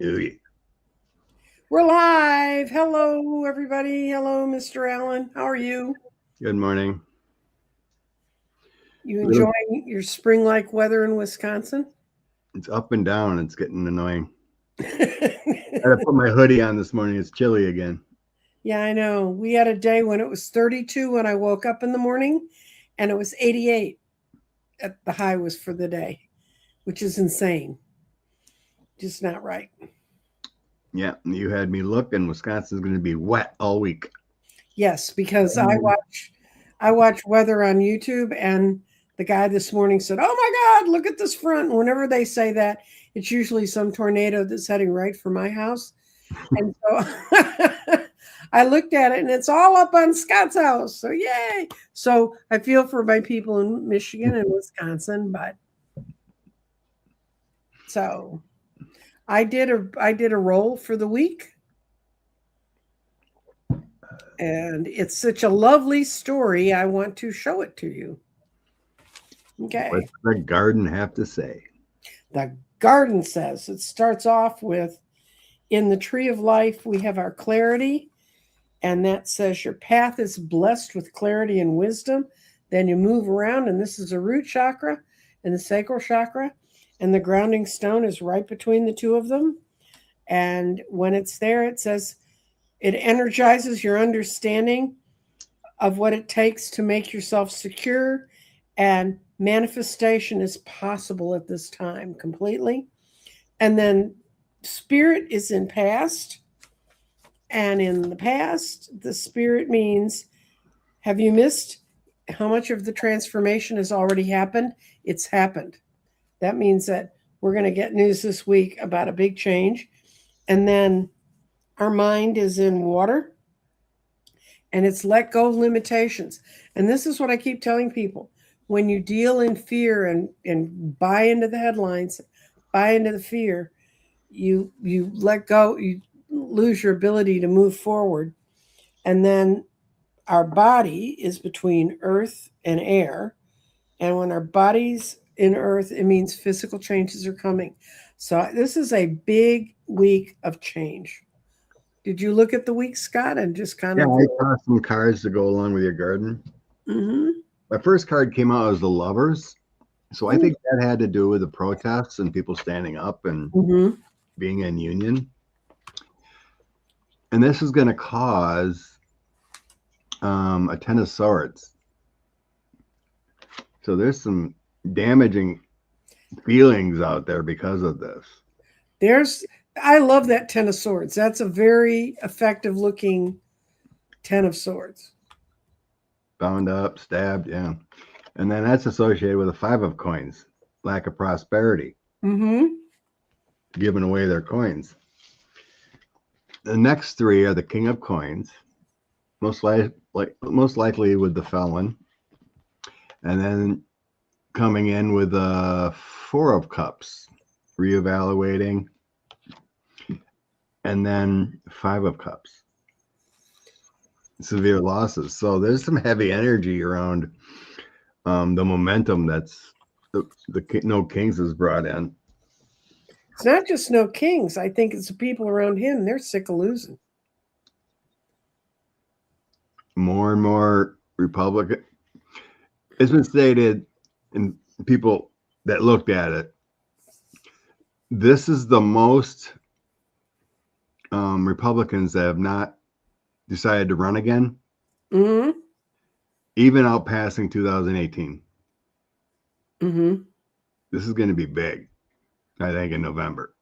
Ooh, We're live. Hello, everybody. Hello, Mr. Allen. How are you? good morning. You Little- enjoying your spring-like weather in Wisconsin? It's up and down. It's getting annoying. I had to put my hoodie on this morning. It's chilly again. Yeah, I know. We had a day when it was 32 when I woke up in the morning, and it was 88 at the high was for the day, which is insane. Just not right. Yeah, you had me looking. Wisconsin's going to be wet all week. Yes, because I watch weather on YouTube, and the guy this morning said, "Oh my God, look at this front." And whenever they say that, it's usually some tornado that's heading right for my house. And so I looked at it, and it's all up on Scott's house. So yay! So I feel for my people in Michigan and Wisconsin, but so I did a roll for the week, and it's such a lovely story. I want to show it to you. Okay. What's the garden have to say? The garden says it starts off with, in the tree of life, we have our clarity, and that says your path is blessed with clarity and wisdom. Then you move around, and this is a root chakra and the sacral chakra, and the grounding stone is right between the two of them. And when it's there, it says it energizes your understanding of what it takes to make yourself secure, and manifestation is possible at this time completely. And then spirit is in past, and in the past the spirit means, have you missed how much of the transformation has already happened? It's happened. That means that we're going to get news this week about a big change. And then our mind is in water, and it's let go of limitations. And this is what I keep telling people: when you deal in fear and buy into the headlines, buy into the fear, you let go, you lose your ability to move forward. And then our body is between earth and air, and when our body's in earth, it means physical changes are coming. So this is a big week of change. Did you look at the week, Scott, and just kind Yeah, of I saw some cards to go along with your garden. mm-hmm. My first card came out as the Lovers. So I think that had to do with the protests and people standing up and Mm-hmm. being in union. And this is going to cause a Ten of Swords. So there's some damaging feelings out there because of this. I love that Ten of Swords. That's a very effective looking Ten of Swords. Bound up, stabbed, yeah. And then that's associated with a Five of Coins, lack of prosperity, Mm-hmm. giving away their coins. The next three are the King of Coins, most likely with the Felon, and then coming in with the Four of Cups, reevaluating, and then Five of Cups, severe losses. So there's some heavy energy around the momentum that's the No Kings has brought in. It's not just no kings. I think it's the people around him. They're sick of losing. More and more Republican. It's been stated, and people that looked at it, this is the most Republicans that have not decided to run again, Mm-hmm. even outpassing 2018. Mm-hmm. This is going to be big, I think, in November.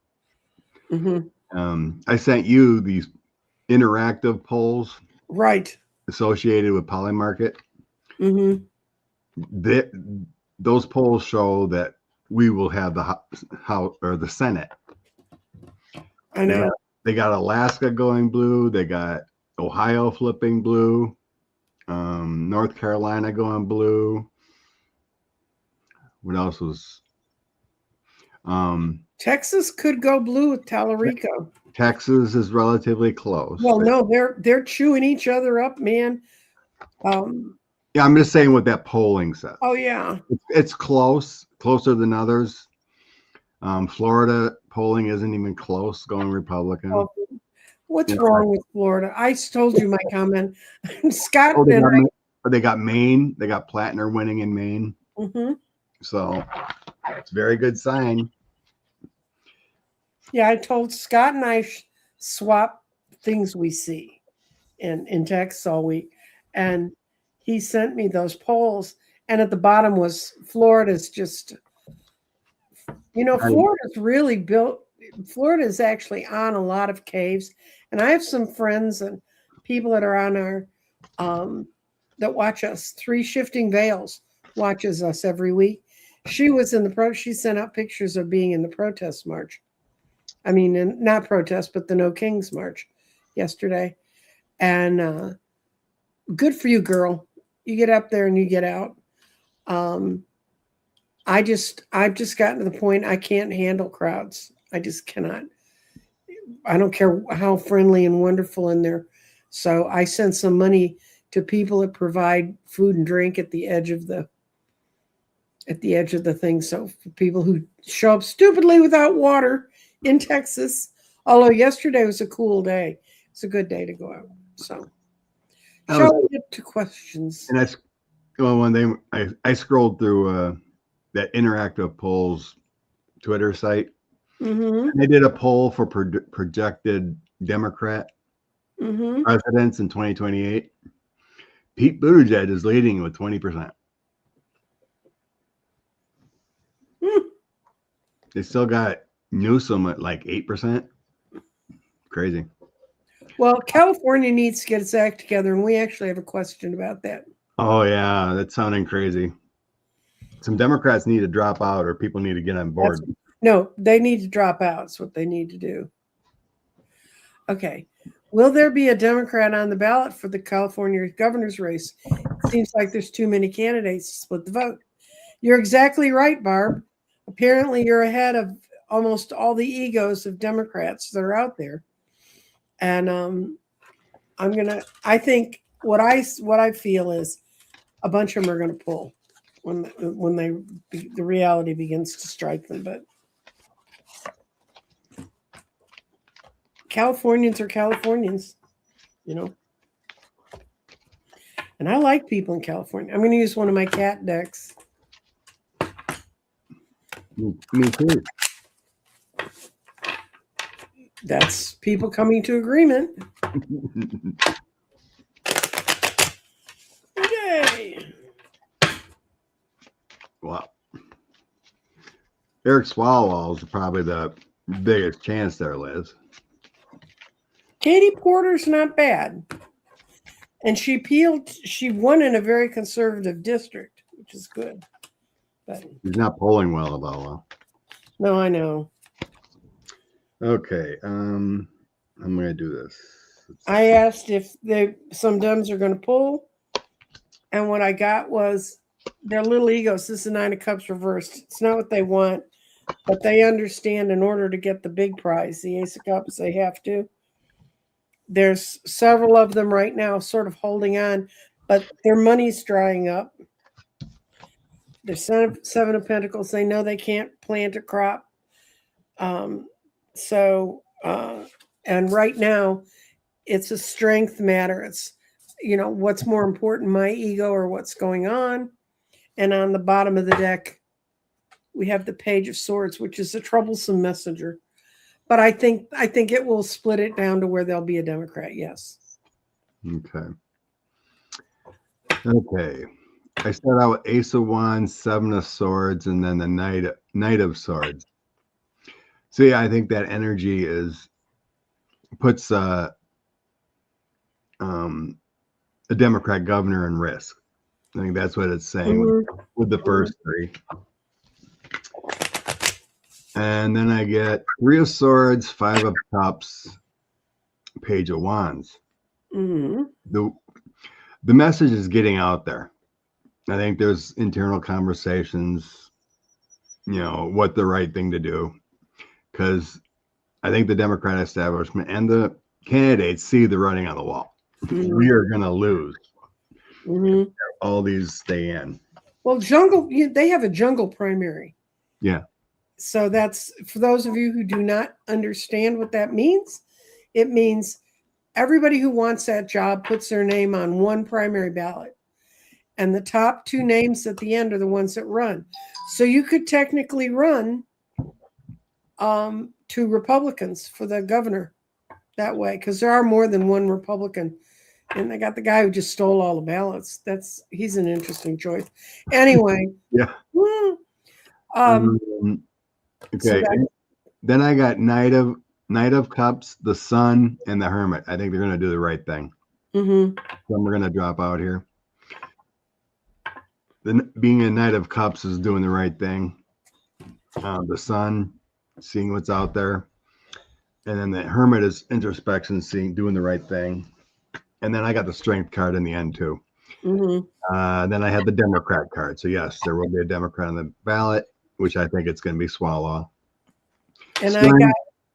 Mm-hmm. I sent you these interactive polls Right. associated with Polymarket. Mm-hmm. Those polls show that we will have the House or the Senate. I know. They got Alaska going blue. They got Ohio flipping blue. North Carolina going blue. What else was? Texas could go blue with Tallarico. Texas is relatively close. Well, no, they're chewing each other up, man. Yeah, I'm just saying what that polling says. Oh yeah. It's close, closer than others. Florida polling isn't even close, going Republican. Well, what's wrong with Florida? I told you my comment. Scott Oh, and they got Maine. They got Plattner winning in Maine. So it's a very good sign. Yeah, I told Scott and I swap things we see in text all week. And he sent me those polls. And at the bottom was Florida's just, Florida's really built. Florida is actually on a lot of caves. And I have some friends and people that are on our, that watch us. 3 Shifting Veils watches us every week. She was in she sent out pictures of being in the protest march. I mean, not protest, but the No Kings March yesterday. And good for you, girl. You get up there and you get out. I've just gotten to the point I can't handle crowds. I just cannot. I don't care how friendly and wonderful in there. So I sent some money to people that provide food and drink at the edge of the thing. So for people who show up stupidly without water in Texas, although yesterday was a cool day, it's a good day to go out. So shall we get to questions? And that's when I scrolled through that Interactive Polls Twitter site. And they did a poll for projected Democrat presidents in 2028. Pete Buttigieg is leading with 20%. They still got Newsom at like 8%. Crazy. Well, California needs to get its act together, and we actually have a question about that. Oh, yeah, that's sounding crazy. Some Democrats need to drop out, or people need to get on board. No, they need to drop out. That's what they need to do. Okay. Will there be a Democrat on the ballot for the California governor's race? It seems like there's too many candidates to split the vote. You're exactly right, Barb. Apparently, you're ahead of almost all the egos of Democrats that are out there. And I think what I feel is a bunch of them are going to pull when the reality begins to strike them. But Californians are Californians, And I like people in California. I'm going to use one of my cat decks. Me too. That's people coming to agreement. Yay! Wow. Eric Swalwell is probably the biggest chance there, Liz. Katie Porter's not bad. And she won in a very conservative district, which is good. But he's not polling well, though. No, I know. Okay. I'm going to do this. I asked if some Dems are going to pull. And what I got was their little egos. This is 9 of Cups reversed. It's not what they want, but they understand in order to get the big prize, the Ace of Cups, they have to. There's several of them right now sort of holding on, but their money's drying up. There's 7 of Pentacles. They know they can't plant a crop. And right now, it's a strength matter. It's, what's more important, my ego or what's going on? And on the bottom of the deck, we have the Page of Swords, which is a troublesome messenger. But I think it will split it down to where there'll be a Democrat. Yes. Okay. I start out with Ace of Wands, 7 of Swords, and then the Knight of Swords. See, I think that energy puts a Democrat governor in risk. I think that's what it's saying with the first 3. And then I get 3 of Swords, 5 of Cups, Page of Wands. The message is getting out there. I think there's internal conversations, what the right thing to do. Because I think the Democrat establishment and the candidates see the writing on the wall. We are going to lose. All these stay in. Well, they have a jungle primary. Yeah. So that's for those of you who do not understand what that means. It means everybody who wants that job puts their name on one primary ballot. And the top two names at the end are the ones that run. So you could technically run to Republicans for the governor that way, because there are more than one Republican. And they got the guy who just stole all the ballots. He's an interesting choice. Anyway. Yeah. Okay. So then I got Knight of Cups, the Sun, and the Hermit. I think they're going to do the right thing. Mm-hmm. Then we're going to drop out here. Then being a Knight of Cups is doing the right thing. The Sun, seeing what's out there. And then the Hermit is introspection, doing the right thing. And then I got the Strength card in the end too. Mm-hmm. Then I had the Democrat card. So yes, there will be a Democrat on the ballot, which I think it's going to be Swallow. And Strength, I got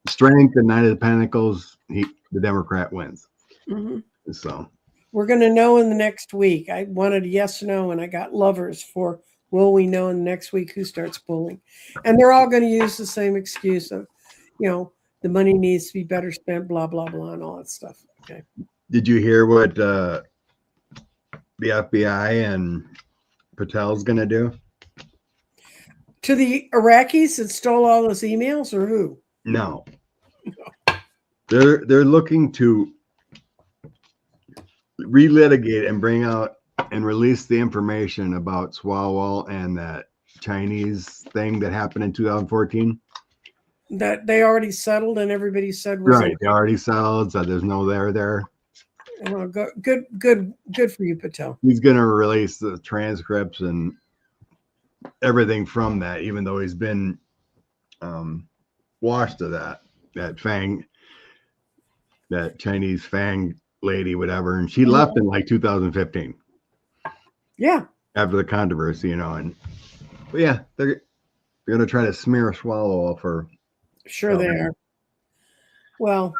Strength and Knight of the Pentacles. The Democrat wins. Mm-hmm. So we're going to know in the next week. I wanted a yes or no, and I got Lovers for will we know in the next week who starts pulling. And they're all going to use the same excuse of, the money needs to be better spent, blah, blah, blah, and all that stuff. Okay. Did you hear what the FBI and Patel's going to do? To the Iraqis that stole all those emails, or who? No. They're looking to relitigate and bring out and release the information about Swalwell and that Chinese thing that happened in 2014. That they already settled and everybody said was right. They already settled, so there's no there. Well, good for you, Patel. He's going to release the transcripts and everything from that, even though he's been washed of that Chinese Fang lady, whatever, and she left in like 2015. Yeah. After the controversy, but yeah, they're going to try to smear Swallow for. Sure they are. Well,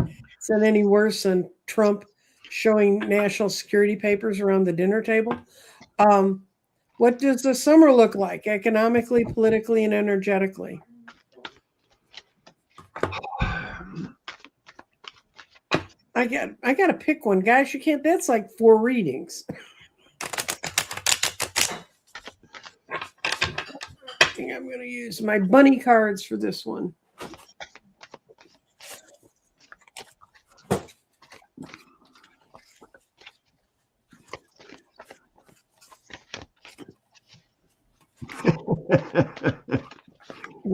is that any worse than Trump showing national security papers around the dinner table? What does the summer look like economically, politically, and energetically? I got to pick one, guys. You can't. That's like 4 readings. I think I'm going to use my bunny cards for this one.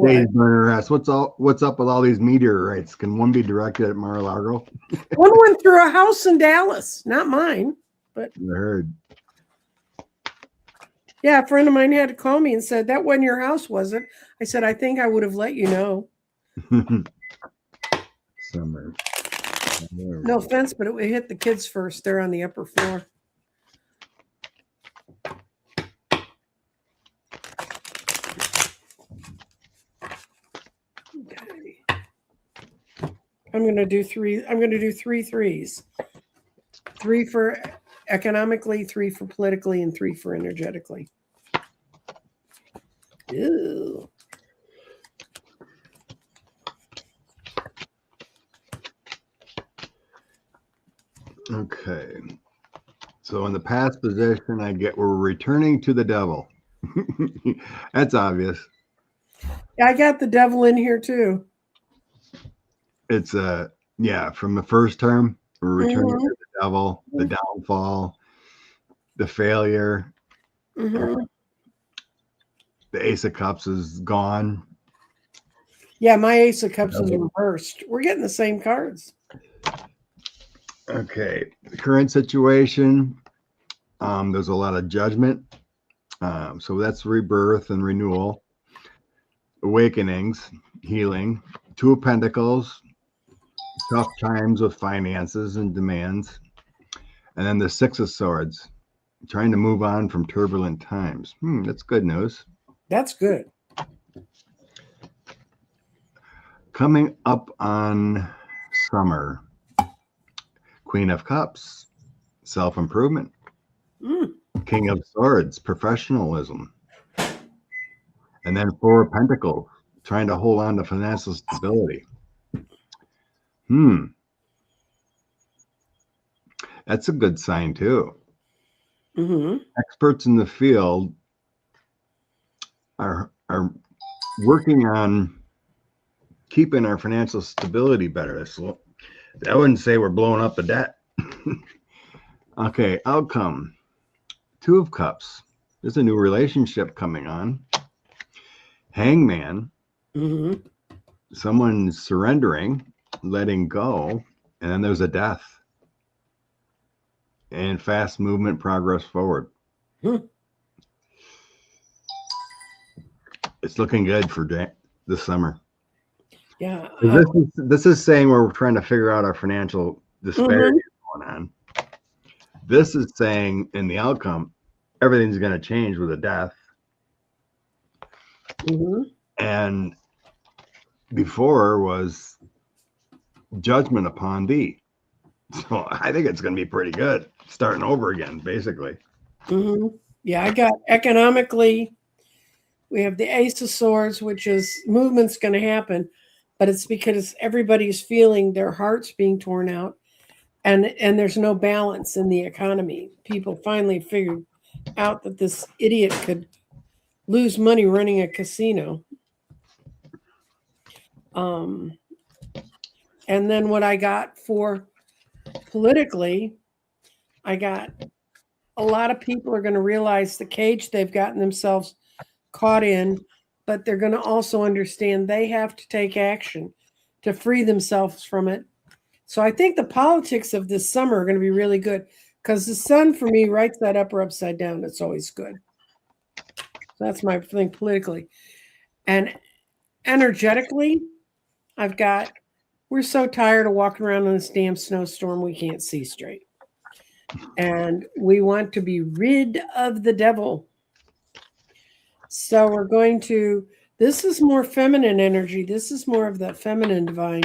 Days burner ass. What's up with all these meteorites? Can one be directed at Mar-a-Lago? One went through a house in Dallas, not mine, but I heard. Yeah, a friend of mine had to call me and said, that wasn't your house, was it? I said, I think I would have let you know. Summer. No offense, but it hit the kids first. They're on the upper floor. Okay. I'm going to do 3 threes. 3 for economically, 3 for politically, and 3 for energetically. Ew. Okay. So in the past position, we're returning to the devil. That's obvious. I got the devil in here too. It's from the first term, we're returning to the devil, the downfall, the failure. The Ace of Cups is gone. Yeah, my Ace of Cups is reversed. We're getting the same cards. Okay, the current situation, there's a lot of judgment. So that's rebirth and renewal, awakenings, healing, 2 of Pentacles, tough times with finances and demands, and then the 6 of Swords, trying to move on from turbulent times. That's good news. That's good. Coming up on summer, Queen of Cups, self-improvement. King of Swords, professionalism. And then Four of Pentacles, trying to hold on to financial stability. That's a good sign too. Experts in the field are working on keeping our financial stability better. So I wouldn't say we're blowing up the debt. Okay, outcome. Two of Cups. There's a new relationship coming on. Hangman. Someone surrendering, letting go, and then there's a death. And fast movement, progress forward. It's looking good for this summer. Yeah. This is saying where we're trying to figure out our financial disparity going on. This is saying in the outcome, everything's going to change with a death. And before was judgment upon thee. So I think it's going to be pretty good. Starting over again, basically. Yeah, I got economically, we have the Ace of Swords, which is movement's going to happen, but it's because everybody's feeling their hearts being torn out, and there's no balance in the economy. People finally figured out that this idiot could lose money running a casino. And then what I got for politically, I got a lot of people are going to realize the cage they've gotten themselves caught in, but they're going to also understand they have to take action to free themselves from it. So I think the politics of this summer are going to be really good, because the sun for me right side up or upside down. It's always good. So that's my thing politically. And energetically, I've got, we're so tired of walking around in this damn snowstorm we can't see straight. And we want to be rid of the devil. So we're going to, this is more feminine energy. This is more of that feminine divine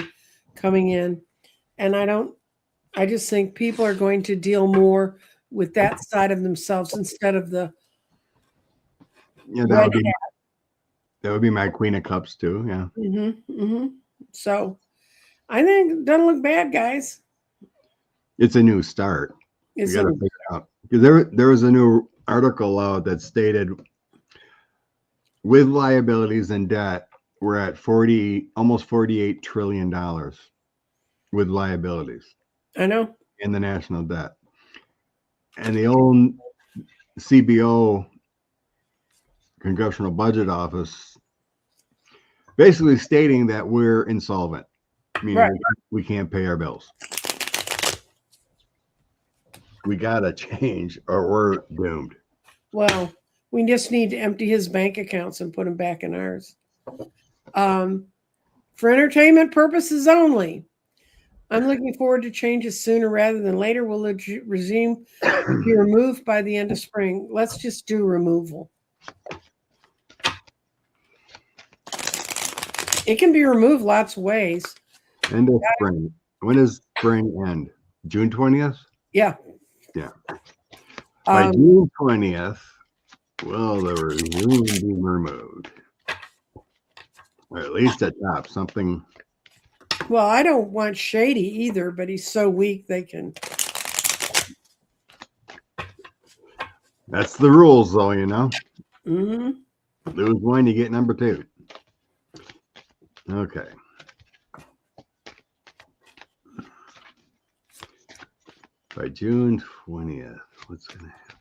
coming in. And I just think people are going to deal more with that side of themselves instead of the that would be my Queen of Cups too. Yeah. So I think it doesn't look bad, guys. It's a new start. You got to figure it out. There was a new article out that stated with liabilities and debt, we're at almost $48 trillion with liabilities. I know. In the national debt. And the old CBO, Congressional Budget Office, basically stating that we're insolvent, meaning we can't pay our bills. We got to change or we're doomed. Well, we just need to empty his bank accounts and put them back in ours. For entertainment purposes only. I'm looking forward to changes sooner rather than later. Will the regime be removed by the end of spring? Let's just do removal. It can be removed lots of ways. End of spring. When does spring end? June 20th? Yeah. Yeah. By June 20th, well, the regime will be removed. Or at least at top, something. Well, I don't want Shady either, but he's so weak they can. That's the rules, though, you know. Mm-hmm. Lose one, you get number two. Okay. By June 20th, what's going to happen?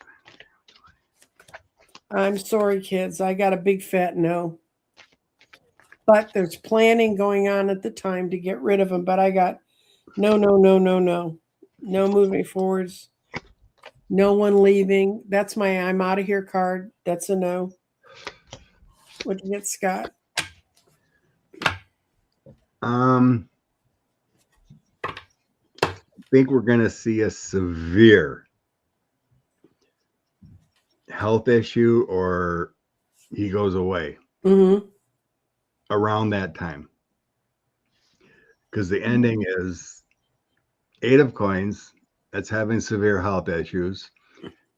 I'm sorry, kids. I got a big fat no. But there's planning going on at the time to get rid of them. But I got no. No moving forwards. No one leaving. That's my I'm out of here card. That's a no. What you get, Scott? I think we're going to see a severe health issue or he goes away around that time. Because the ending is 8 of Coins, that's having severe health issues,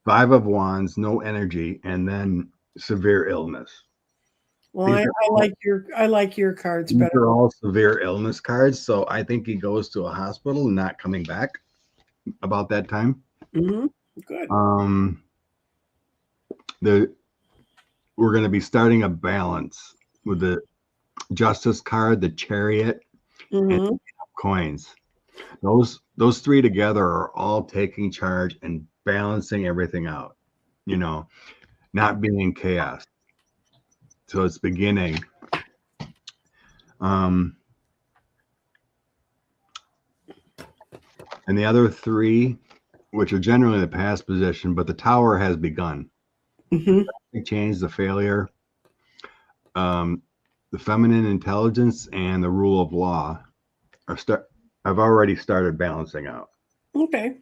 5 of Wands, no energy, and then severe illness. Well, These I like your cards these better. are all severe illness cards, so I think he goes to a hospital and not coming back about that time. Mm-hmm. Good. The we're going to be starting a balance with the Justice card, the Chariot, and Mm-hmm. coins. Those three together are all taking charge and balancing everything out. You know, not being in chaos. So it's beginning. And the other three, which are generally the past position, but the Tower has begun. Mm-hmm. Change, the failure, the feminine intelligence, and the rule of law have already started balancing out. Okay.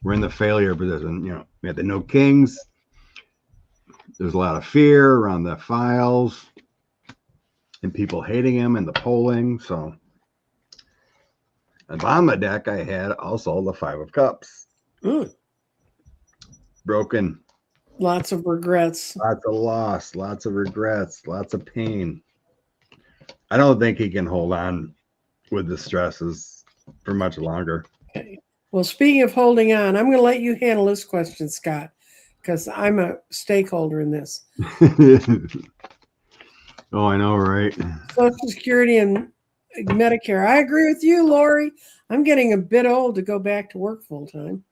We're in the failure position. You know, we have the no kings. There's a lot of fear around the files and people hating him in the polling. So, and on my deck, I had also the Five of Cups. Broken. Lots of regrets. Lots of loss, lots of regrets, lots of pain. I don't think he can hold on with the stresses for much longer. Okay. Well, speaking of holding on, I'm going to let you handle this question, Scott, because I'm a stakeholder in this. Oh, I know, right? Social Security and Medicare. I agree with you, Lori. I'm getting a bit old to go back to work full time.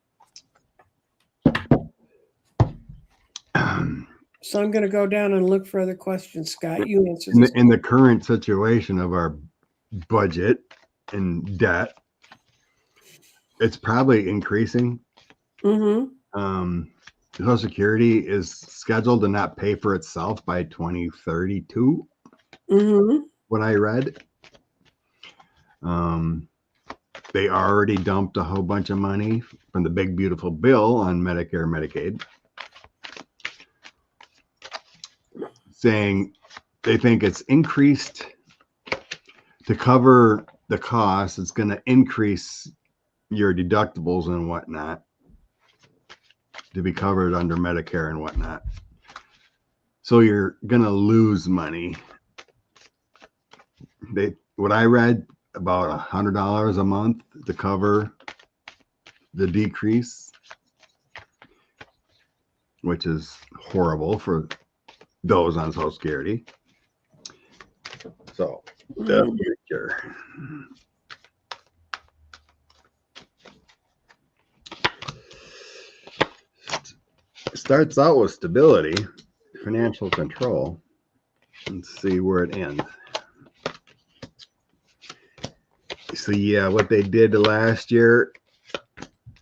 So I'm going to go down and look for other questions, Scott. You answer this. In the current situation of our budget and debt, it's probably increasing. Mm-hmm. Social Security is scheduled to not pay for itself by 2032. Mm-hmm. What I read. They already dumped a whole bunch of money from the big beautiful bill on Medicare, Medicaid, saying they think it's increased to cover the cost. It's going to increase your deductibles and whatnot to be covered under Medicare and whatnot. So you're going to lose money. What I read, about $100 a month to cover the decrease, which is horrible for those on Social Security. So the future. Starts out with stability, financial control. Let's see where it ends. So yeah, what they did last year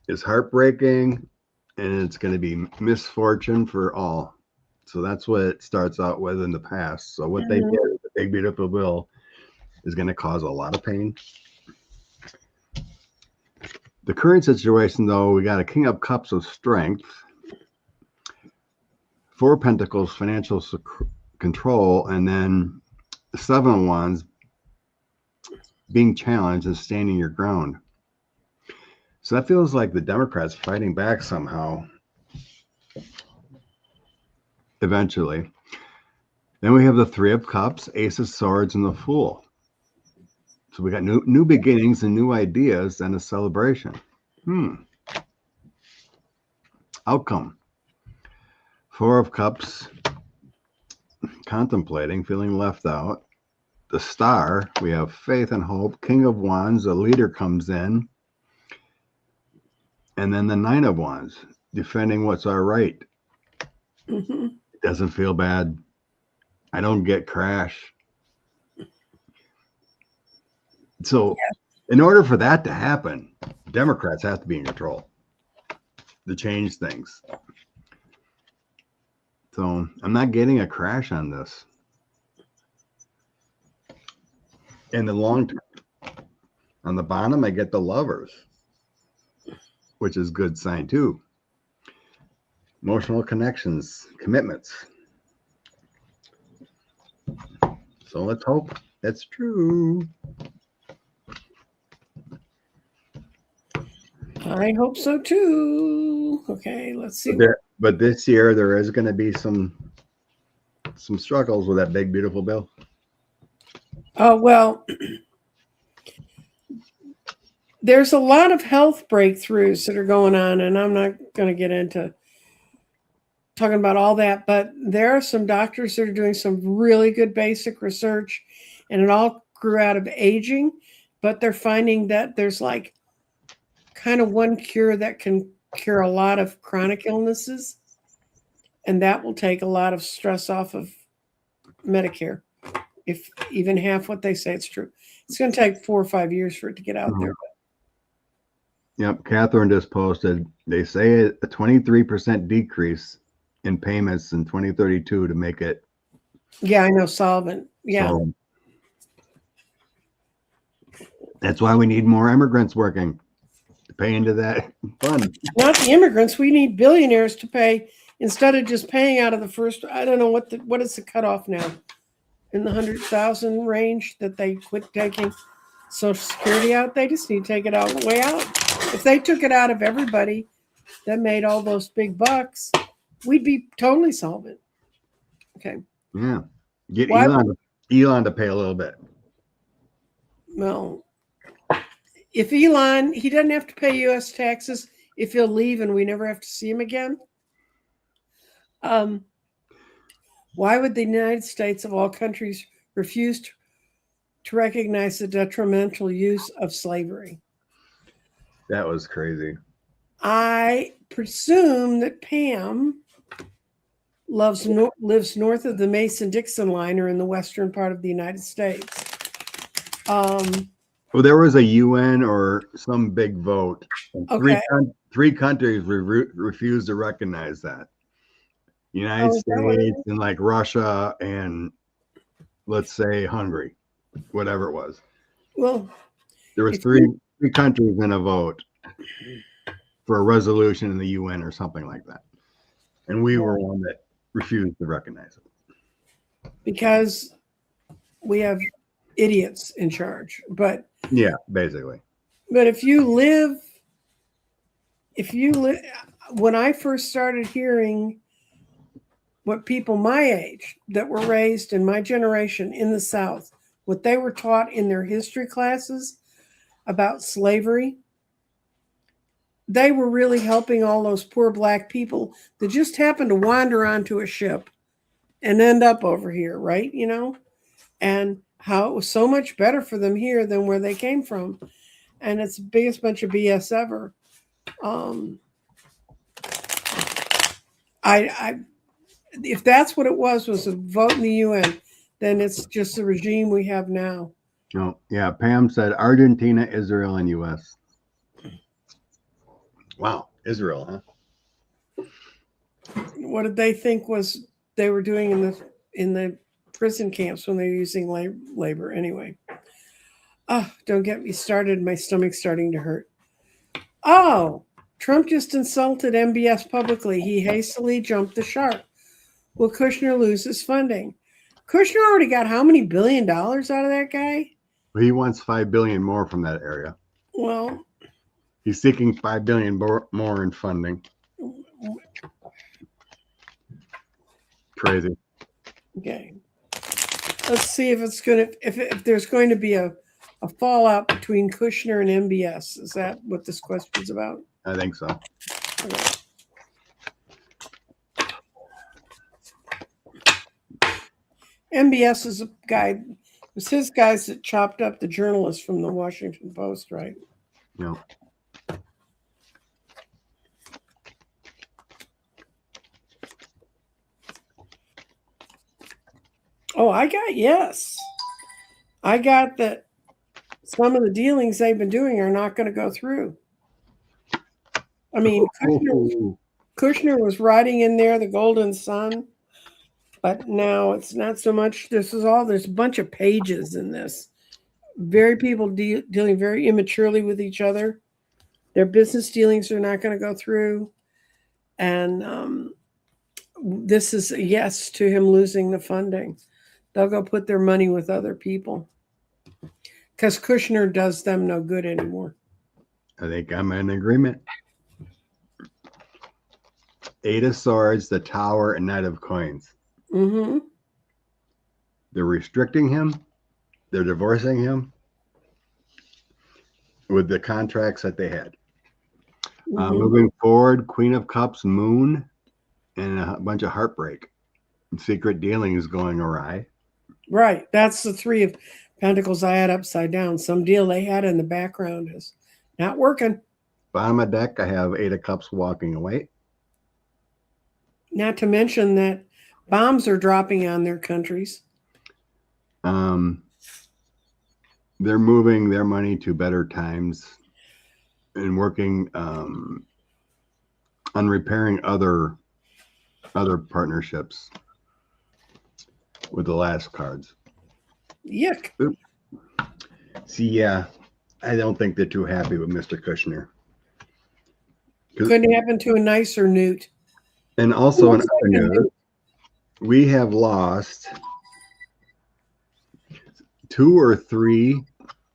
is heartbreaking, and it's going to be misfortune for all. So that's what it starts out with in the past. So what they did, the big beautiful bill, is going to cause a lot of pain. The current situation, though, we got a King of Cups of strength, Four of Pentacles, financial control, and then the Seven of Wands, being challenged and standing your ground. So that feels like the Democrats fighting back somehow. Eventually. Then we have the Three of Cups, Ace of Swords, and the Fool. So we got new beginnings and new ideas and a celebration. Outcome. Four of Cups, contemplating, feeling left out. The Star, we have faith and hope. King of Wands, a leader comes in. And then the Nine of Wands, defending what's our right. It doesn't feel bad. I don't get crash. So in order for that to happen, Democrats have to be in control to change things. So I'm not getting a crash on this. In the long term, on the bottom, I get the Lovers, which is good sign too. Emotional connections, commitments. So let's hope that's true. I hope so too. Okay, let's see. But this year there is going to be some some struggles with that big, beautiful bill. Oh, well, there's a lot of health breakthroughs that are going on, and I'm not going to get into talking about all that, but there are some doctors that are doing some really good basic research, and it all grew out of aging, but they're finding that there's like kind of one cure that can cure a lot of chronic illnesses, and that will take a lot of stress off of Medicare. If even half what they say it's true, it's going to take 4 or 5 years for it to get out there. Yep, Catherine just posted. They say a 23% decrease in payments in 2032 to make it. Yeah, I know, solvent. Yeah, So that's why we need more immigrants working to pay into that fund. not the immigrants. We need billionaires to pay instead of just paying out of the first. I don't know what is the cutoff now, in the 100,000 range that they quit taking Social Security out. They just need to take it all the way out. If they took it out of everybody that made all those big bucks, we'd be totally solvent. Okay. Yeah, get Why- Elon to pay a little bit. Well, if Elon, he doesn't have to pay U.S. taxes if he'll leave and we never have to see him again. Why would the United States of all countries refuse to recognize the detrimental use of slavery? That was crazy. I presume that Pam lives north of the Mason-Dixon line or in the western part of the United States. Well, there was a UN or some big vote. And Okay. three countries refused to recognize that. United States and like Russia and let's say Hungary, whatever it was. Well, there was three countries in a vote for a resolution in the UN or something like that. And we were one that refused to recognize it. Because we have idiots in charge. But yeah, basically. But if you live, when I first started hearing what people my age that were raised in my generation in the South, what they were taught in their history classes about slavery, they were really helping all those poor black people that just happened to wander onto a ship and end up over here, right? You know, and how it was so much better for them here than where they came from. And it's the biggest bunch of BS ever. If that's what it was a vote in the UN, then it's just the regime we have now. Oh, yeah. Pam said Argentina, Israel, and U.S. Wow. Israel, huh? What did they think was they were doing in the prison camps when they were using labor? Anyway. Oh, don't get me started. My stomach's starting to hurt. Oh, Trump just insulted MBS publicly. He hastily jumped the shark. Will Kushner lose his funding? Kushner already got how many $1 billion out of that guy? He wants $5 billion more from that area. Well, he's seeking $5 billion more in funding. Crazy. Okay. Let's see if it's going to if there's going to be a fallout between Kushner and MBS. Is that what this question's about? I think so. Okay. MBS is a guy. It was his guys that chopped up the journalist from the Washington Post, right? No. Oh, I got that some of the dealings they've been doing are not going to go through. I mean, Kushner was writing in there the Golden Sun, but now it's not so much. There's a bunch of pages in this. Very people dealing very immaturely with each other. Their business dealings are not going to go through. And this is a yes to him losing the funding. They'll go put their money with other people because Kushner does them no good anymore. I think I'm in agreement. 8 of Swords, the Tower, and Knight of Coins. Mm-hmm. They're restricting him. They're divorcing him with the contracts that they had. Moving forward, Queen of Cups, Moon, and a bunch of heartbreak. Secret dealing is going awry. Right. That's the Three of Pentacles I had upside down. Some deal they had in the background is not working. Bottom of deck, I have Eight of Cups walking away. Not to mention that bombs are dropping on their countries. They're moving their money to better times and working on repairing other partnerships with the last cards. Yuck. See, yeah, I don't think they're too happy with Mr. Kushner. Couldn't happen to a nicer newt. And also in other news, we have lost 2 or 3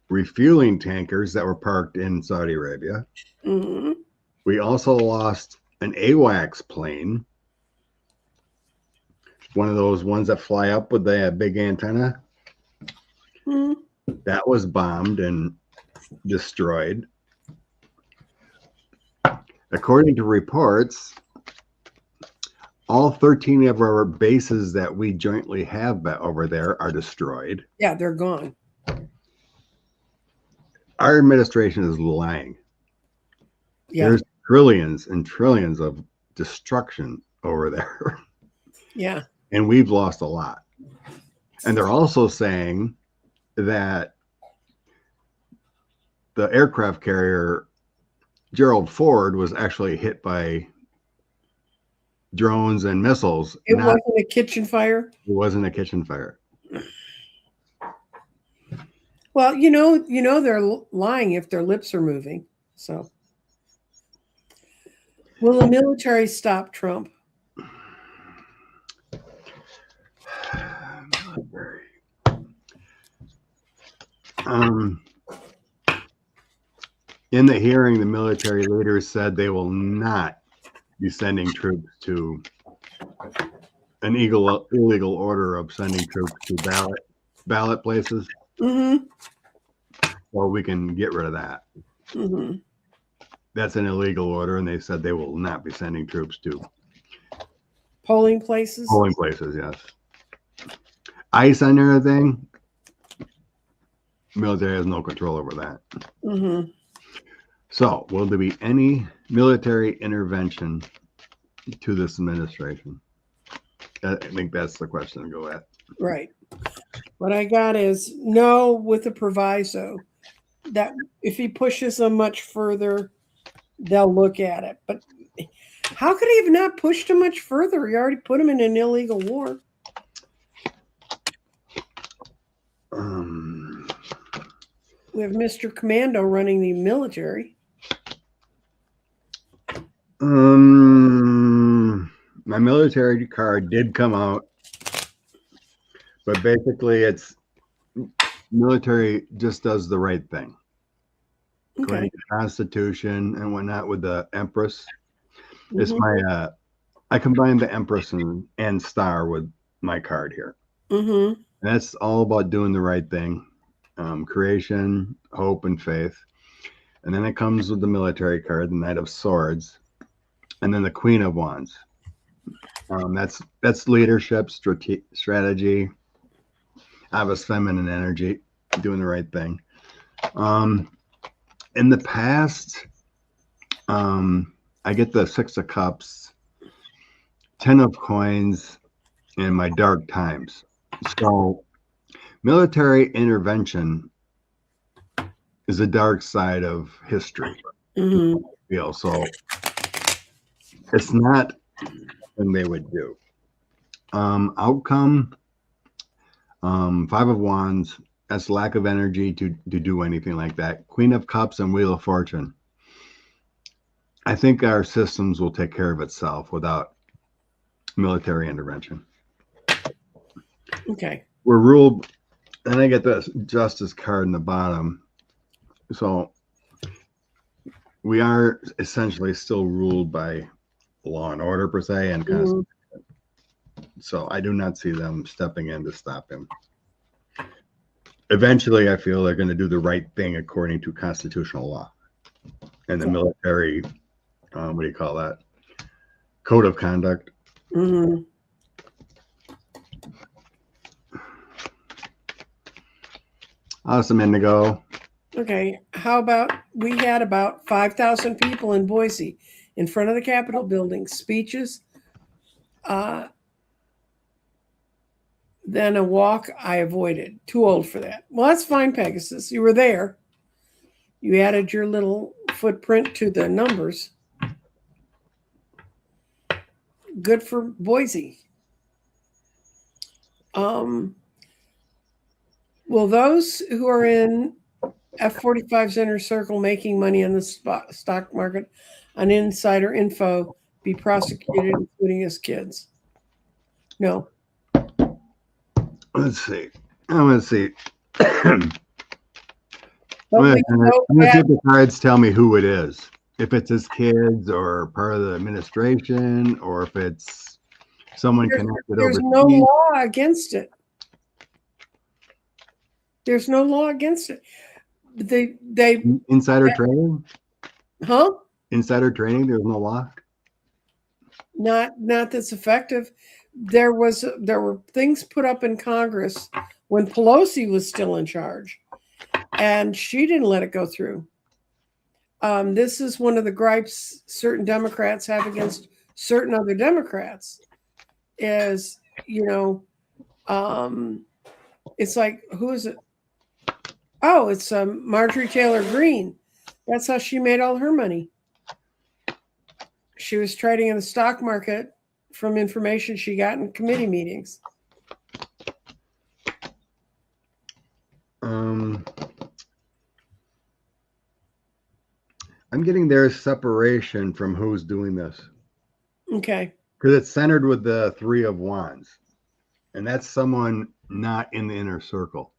refueling tankers that were parked in Saudi Arabia. Mm-hmm. We also lost an AWACS plane, one of those ones that fly up with the big antenna. Mm-hmm. That was bombed and destroyed. According to reports, all 13 of our bases that we jointly have over there are destroyed. Yeah, they're gone. Our administration is lying. Yeah. There's trillions and trillions of destruction over there. Yeah. And we've lost a lot. And they're also saying that the aircraft carrier Gerald Ford was actually hit by drones and missiles. It wasn't a kitchen fire? It wasn't a kitchen fire. Well, you know they're lying if their lips are moving. So, will the military stop Trump? In the hearing, the military leaders said they will not be sending troops to an illegal order of sending troops to ballot places. Mm-hmm. Well, we can get rid of that. Mm-hmm. That's an illegal order, and they said they will not be sending troops to polling places. Polling places, yes. ICE on everything. Military has no control over that. Mm-hmm. So, will there be any military intervention to this administration? I think that's the question to go at. Right. What I got is no, with a proviso that if he pushes them much further, they'll look at it. But how could he have not pushed him much further? He already put him in an illegal war. We have Mr. Commando running the military. My military card did come out, but basically it's military just does the right thing. According to the Constitution and whatnot with the Empress. Mm-hmm. It's my I combined the Empress and Star with my card here. Mm-hmm. And that's all about doing the right thing. Creation, hope, and faith. And then it comes with the military card, the Knight of Swords, and then the Queen of Wands. That's leadership, strategy, obvious feminine energy, doing the right thing. In the past, I get the Six of Cups, 10 of Coins, and my dark times. So military intervention is a dark side of history. Mm-hmm. So it's not something they would do. Outcome, 5 of Wands, that's lack of energy to do anything like that. Queen of Cups and Wheel of Fortune. I think our systems will take care of itself without military intervention. Okay. We're ruled, and I get the Justice card in the bottom. So we are essentially still ruled by law and order per se and Constitution. So I do not see them stepping in to stop him. eventually I feel they're going to do the right thing according to constitutional law and the military, what do you call that? Code of conduct. Mm-hmm. Awesome, Indigo. Okay, how about we had about 5,000 people in Boise in front of the Capitol building, speeches. Then a walk I avoided. Too old for that. Well, that's fine, Pegasus. You were there. You added your little footprint to the numbers. Good for Boise. Will those who are in F45's inner circle making money on the stock market on insider info be prosecuted, including his kids? No. Let's see. I'm going to see. I'm But going we to know see that if the cards tell me who it is. If it's his kids or part of the administration, or if it's someone connected there's overseas. no law against it. There's no law against it. They Insider trading? huh? Insider trading, there's no law? Not that's effective. There were things put up in Congress when Pelosi was still in charge, and she didn't let it go through. This is one of the gripes certain Democrats have against certain other Democrats. Is it's like, who is it? Oh, it's Marjorie Taylor Greene. That's how she made all her money. She was trading in the stock market from information she got in committee meetings. I'm getting their separation from who's doing this. Okay. Because it's centered with the Three of Wands. And that's someone not in the inner circle.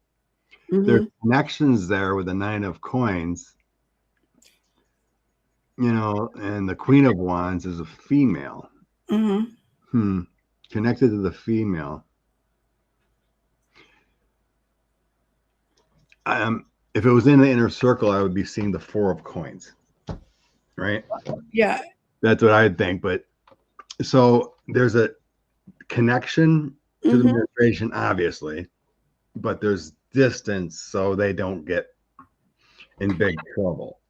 Mm-hmm. There's connections there with the Nine of Coins. And the Queen of Wands is a female. Mm-hmm. Connected to the female. If it was in the inner circle, I would be seeing the Four of Coins. Right? Yeah. That's what I'd think. But so there's a connection to the administration, obviously, but there's distance so they don't get in big trouble.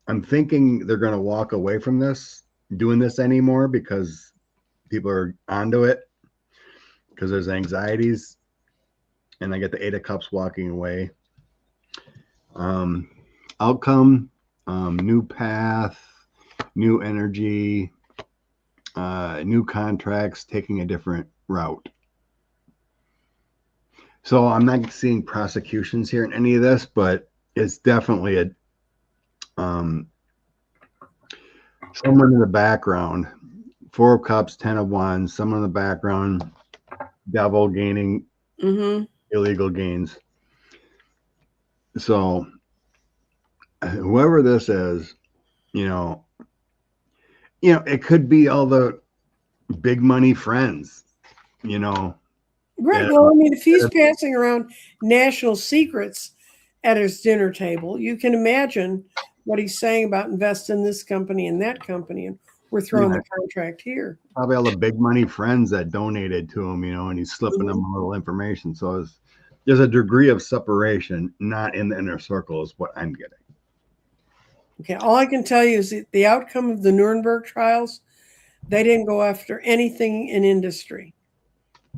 I'm thinking they're going to walk away from doing this anymore, because people are onto it, because there's anxieties, and I get the Eight of Cups walking away. Outcome, new path, new energy, new contracts, taking a different route. So I'm not seeing prosecutions here in any of this, but it's definitely someone in the background. Four of Cups, 10 of Wands, someone in the background, devil gaining illegal gains. So whoever this is, it could be all the big money friends, Right. Well, I mean, if he's passing around national secrets at his dinner table, you can imagine what he's saying about invest in this company and that company, and we're throwing the contract here. Probably all the big money friends that donated to him, and he's slipping them a little information. So there's a degree of separation, not in the inner circle, is what I'm getting. Okay. All I can tell you is that the outcome of the Nuremberg trials, they didn't go after anything in industry.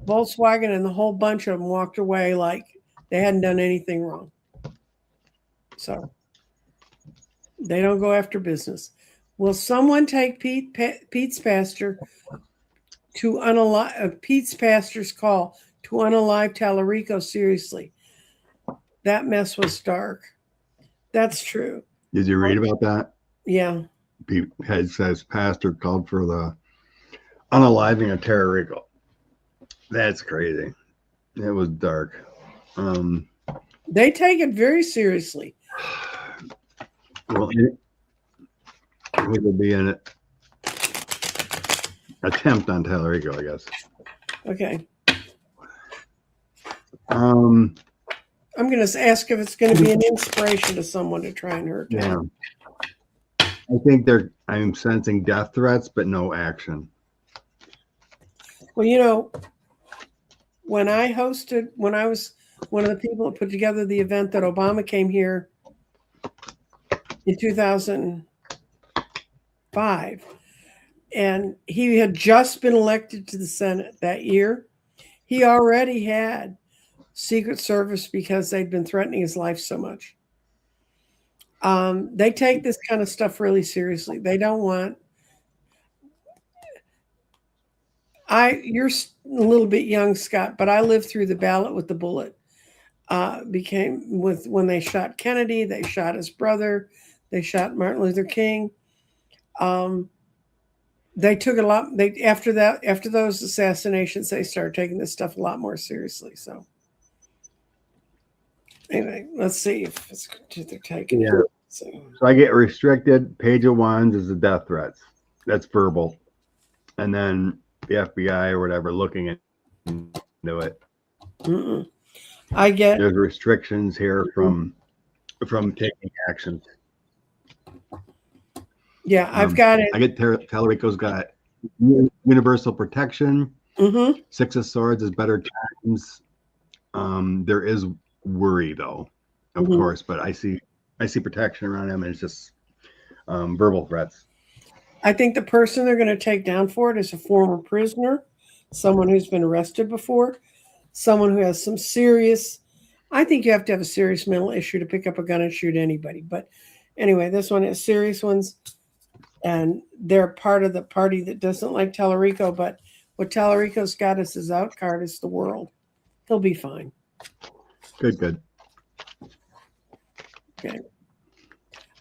Volkswagen and the whole bunch of them walked away like they hadn't done anything wrong. So they don't go after business. Will someone take Pete's pastor to unalive Pete's pastor's call to unalive Tallarico seriously? That mess was dark. That's true. Did you read about that? Yeah. Pete says pastor called for the unaliving of Tallarico. That's crazy. It was dark. They take it very seriously. Well, it would be an attempt on Tallarico, I guess. Okay. Um, I'm going to ask if it's going to be an inspiration to someone to try and hurt them. yeah. I think I'm sensing death threats, but no action. Well, you know, when I was one of the people that put together the event that Obama came here in 2005, and he had just been elected to the Senate that year, he already had Secret Service because they'd been threatening his life so much. They take this kind of stuff really seriously. They don't want. You're a little bit young, Scott, but I lived through the ballot with the bullet. When they shot Kennedy, they shot his brother, they shot Martin Luther King. They took it a lot. After those assassinations, they started taking this stuff a lot more seriously. So anyway, let's see if they're taking it. So I get restricted. Page of Wands is the death threats. That's verbal, and then the FBI or whatever looking into it. There's restrictions here from taking actions. Yeah, I've got it. I get Tallarico's got universal protection. Six of Swords is better times. There is worry though, of course, but I see protection around him, and it's just verbal threats. I think the person they're going to take down for it is a former prisoner, someone who's been arrested before, someone who has some serious. I think you have to have a serious mental issue to pick up a gun and shoot anybody. But anyway, this one has serious ones, and they're part of the party that doesn't like Tallarico. But what Tallarico's got as his out card is the world. He'll be fine. Good. Okay.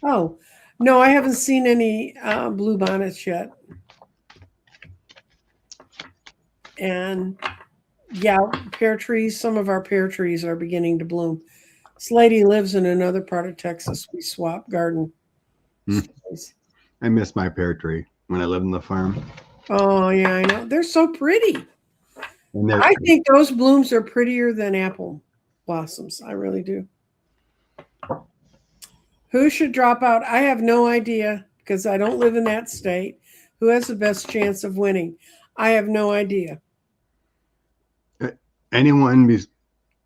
Oh, no, I haven't seen any blue bonnets yet. And yeah, pear trees, some of our pear trees are beginning to bloom. This lady lives in another part of Texas. We swap garden. I miss my pear tree when I lived in the farm. Oh, yeah, I know. They're so pretty. I think those blooms are prettier than apple blossoms. I really do. Who should drop out? I have no idea because I don't live in that state. Who has the best chance of winning? I have no idea. Anyone,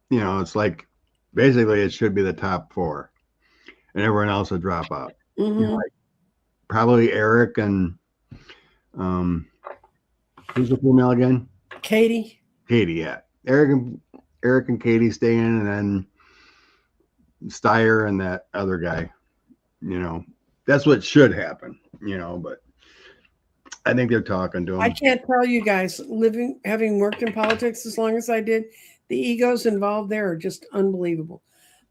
it's like basically it should be the top four, and everyone else would drop out. Like probably Eric and who's the female again? Katie, yeah. Eric and Katie stay in, and then Steyer and that other guy. That's what should happen. But I think they're talking to him. I can't tell you guys, having worked in politics as long as I did, the egos involved there are just unbelievable.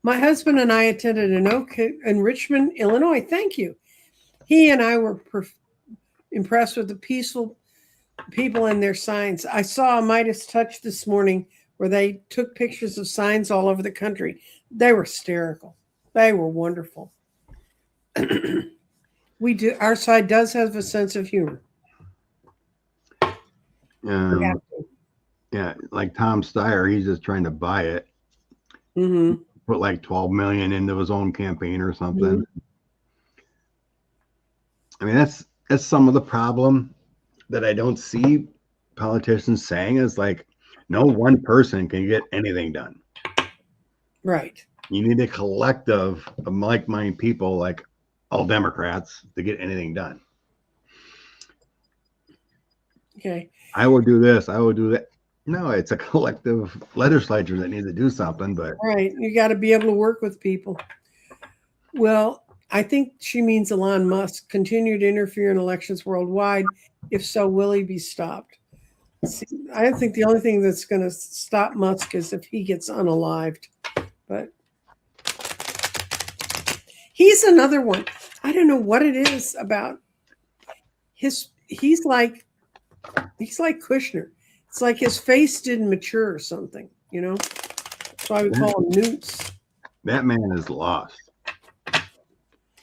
My husband and I attended an oak in Richmond, Illinois. Thank you. He and I were impressed with the peaceful people and their signs. I saw a Midas Touch this morning where they took pictures of signs all over the country. They were hysterical. They were wonderful. Our side does have a sense of humor. Yeah, like Tom Steyer, he's just trying to buy it. Put like $12 million into his own campaign or something. I mean, that's some of the problem that I don't see politicians saying is like, no one person can get anything done. Right. You need a collective of like-minded people, like all Democrats, to get anything done. Okay. I will do this. I will do that. No, it's a collective legislature that needs to do something. But right, you got to be able to work with people. Well, I think she means Elon Musk. Continue to interfere in elections worldwide. If so, will he be stopped? See, I think the only thing that's going to stop Musk is if he gets unalived. But he's another one. I don't know what it is about he's like Kushner. It's like his face didn't mature or something, That's why we call him Newts. That man is lost.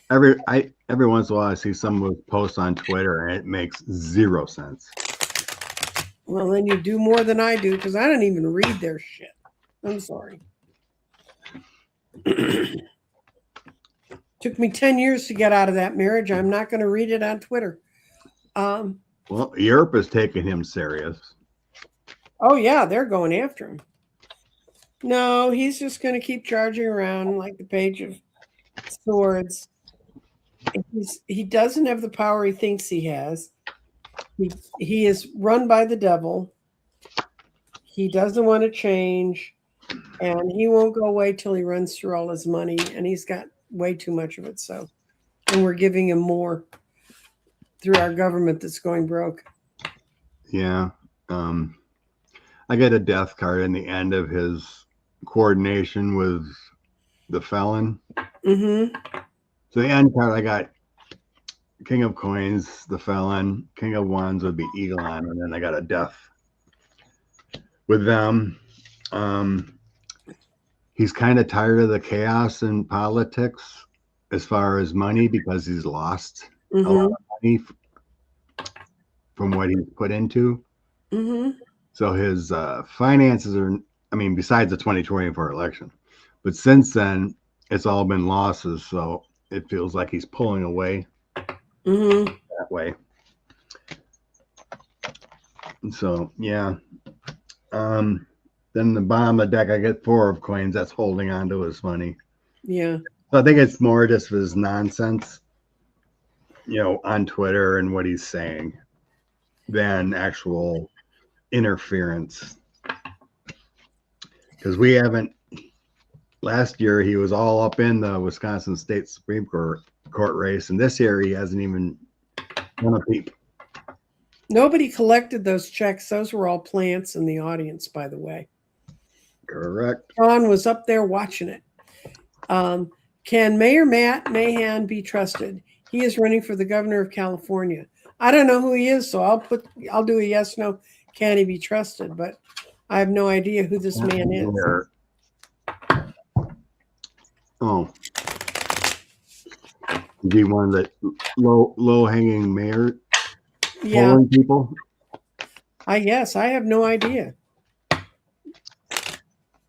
Every once in a while I see someone post on Twitter and it makes zero sense. Well, then you do more than I do because I don't even read their shit. I'm sorry. Took me 10 years to get out of that marriage. I'm not going to read it on Twitter. Well, Europe is taking him serious. Oh, yeah, they're going after him. No, he's just going to keep charging around like the Page of Swords. He doesn't have the power he thinks he has. He is run by the devil. He doesn't want to change, and he won't go away till he runs through all his money, and he's got way too much of it. So, and we're giving him more through our government that's going broke. Yeah. I got a death card in the end of his coordination with the felon. Mm-hmm. So the end card, I got King of Coins, the felon. King of Wands would be Egon, and then I got a death with them. He's kind of tired of the chaos in politics as far as money, because he's lost a lot of money from what he's put into. Mm-hmm. So his finances are, I mean, besides the 2024 election, but since then, it's all been losses. So it feels like he's pulling away that way. And so, yeah. Then the bottom of the deck, I get 4 of coins. That's holding on to his money. Yeah. So I think it's more just his nonsense, on Twitter and what he's saying than actual interference. Because we haven't, last year he was all up in the Wisconsin State Supreme Court race, and this year he hasn't even done a peep. Nobody collected those checks. Those were all plants in the audience, by the way. Correct. Ron was up there watching it. Can Mayor Matt Mahan be trusted? He is running for the governor of California. I don't know who he is, so I'll do a yes, no. Can he be trusted? But I have no idea who this man is. Oh, is he one of the low hanging mayor people? I guess. I have no idea.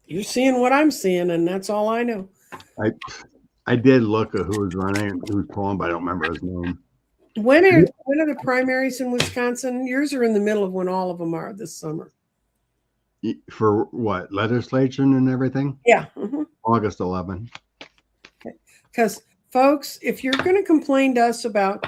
You're seeing what I'm seeing, and that's all I know. I did look at who was running, who was polling, but I don't remember his name. When are the primaries in Wisconsin? Yours are in the middle of when all of them are this summer. For what, legislation and everything? Yeah. August 11. Because, folks, if you're going to complain to us about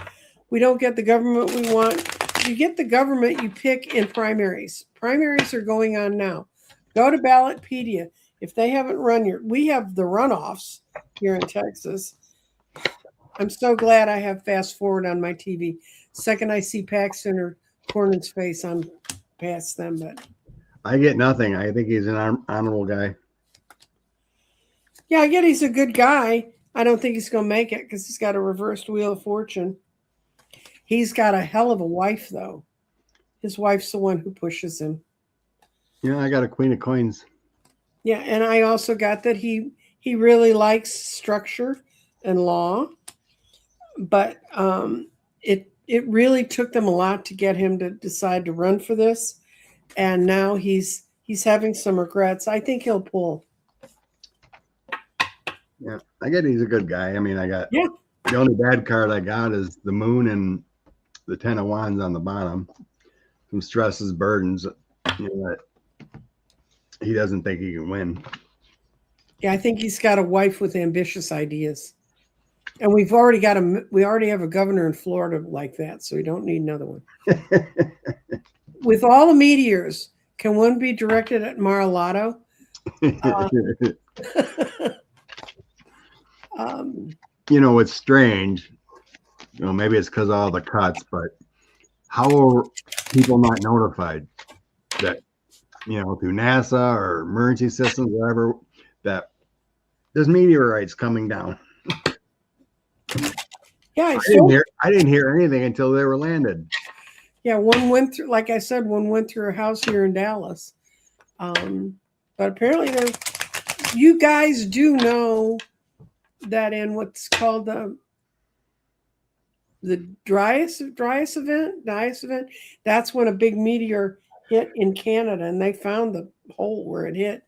we don't get the government we want, you get the government you pick in primaries. Primaries are going on now. Go to Ballotpedia. If they haven't we have the runoffs here in Texas. I'm so glad I have fast forward on my TV. Second I see Paxton or Cornyn's face, I'm past them. But I get nothing. I think he's an honorable guy. Yeah, I get he's a good guy. I don't think he's going to make it because he's got a reversed wheel of fortune. He's got a hell of a wife, though. His wife's the one who pushes him. Yeah, I got a Queen of Coins. Yeah, and I also got that he really likes structure and law, but it really took them a lot to get him to decide to run for this, and now he's having some regrets. I think he'll pull. Yeah, I get he's a good guy. I mean, the only bad card I got is the moon and the 10 of Wands on the bottom. Some stresses, burdens, that he doesn't think he can win. Yeah, I think he's got a wife with ambitious ideas. And we already have a governor in Florida like that, so we don't need another one. With all the meteors, can one be directed at Mar-a-Lago? It's strange. Maybe it's because of all the cuts, but how are people not notified that, through NASA or emergency systems, whatever, that there's meteorites coming down? Yeah, I didn't hear anything until they were landed. Yeah, one went through, like I said, one went through a house here in Dallas. But apparently you guys do know that in what's called the Dryas event, that's when a big meteor hit in Canada, and they found the hole where it hit.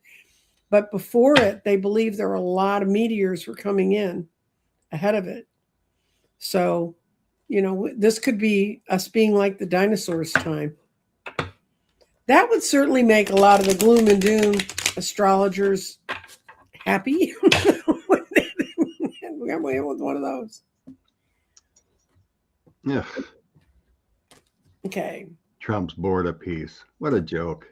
But before it, they believed there were a lot of meteors were coming in ahead of it. So, this could be us being like the dinosaurs' time. That would certainly make a lot of the gloom and doom astrologers happy. We got away with one of those. Yeah. Okay. Trump's board of peace. What a joke.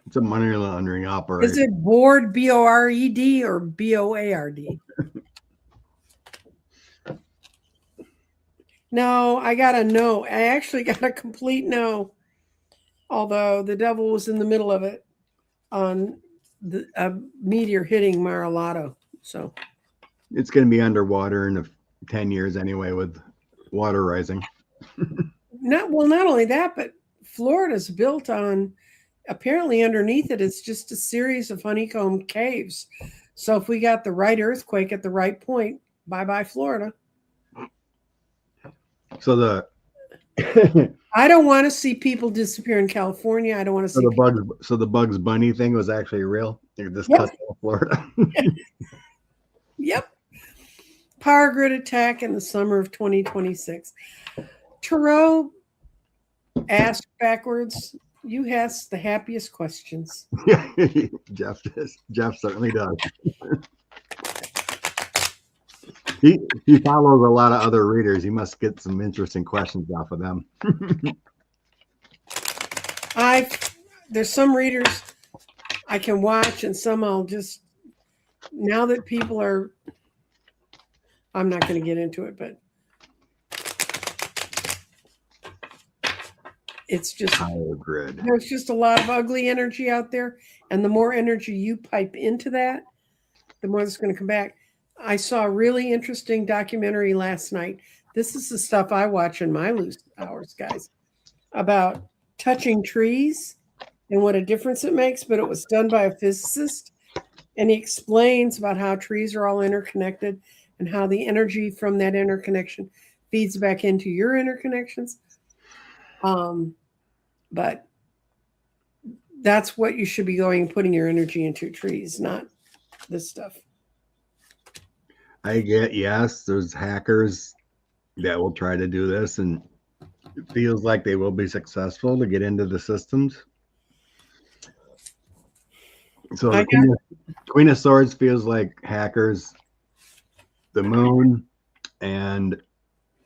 It's a money laundering operation. Is it bored, B-O-R-E-D, or B-O-A-R-D? No, I got a no. I actually got a complete no. Although the devil was in the middle of it on a meteor hitting Mar-a-Lago. So it's going to be underwater in 10 years anyway with water rising. Not only that, but Florida's built on, apparently underneath it, it's just a series of honeycomb caves. So if we got the right earthquake at the right point, bye-bye Florida. So I don't want to see people disappear in California. I don't want to see the Bugs Bunny thing was actually real. This Yep. cut off Florida. Yep. Power grid attack in the summer of 2026. Tarot asked backwards. You ask the happiest questions. Jeff certainly does. He follows a lot of other readers. He must get some interesting questions off of them. There's some readers I can watch, and some I'll just, now that people are, I'm not going to get into it, but it's just, Power grid. there's just a lot of ugly energy out there, and the more energy you pipe into that, the more it's going to come back. I saw a really interesting documentary last night. This is the stuff I watch in my loose hours, guys, about touching trees and what a difference it makes, but it was done by a physicist, and he explains about how trees are all interconnected and how the energy from that interconnection feeds back into your interconnections. But that's what you should be going and putting your energy into, trees, not this stuff. Yes, there's hackers that will try to do this, and it feels like they will be successful to get into the systems. So the Queen of Swords feels like hackers, the moon, and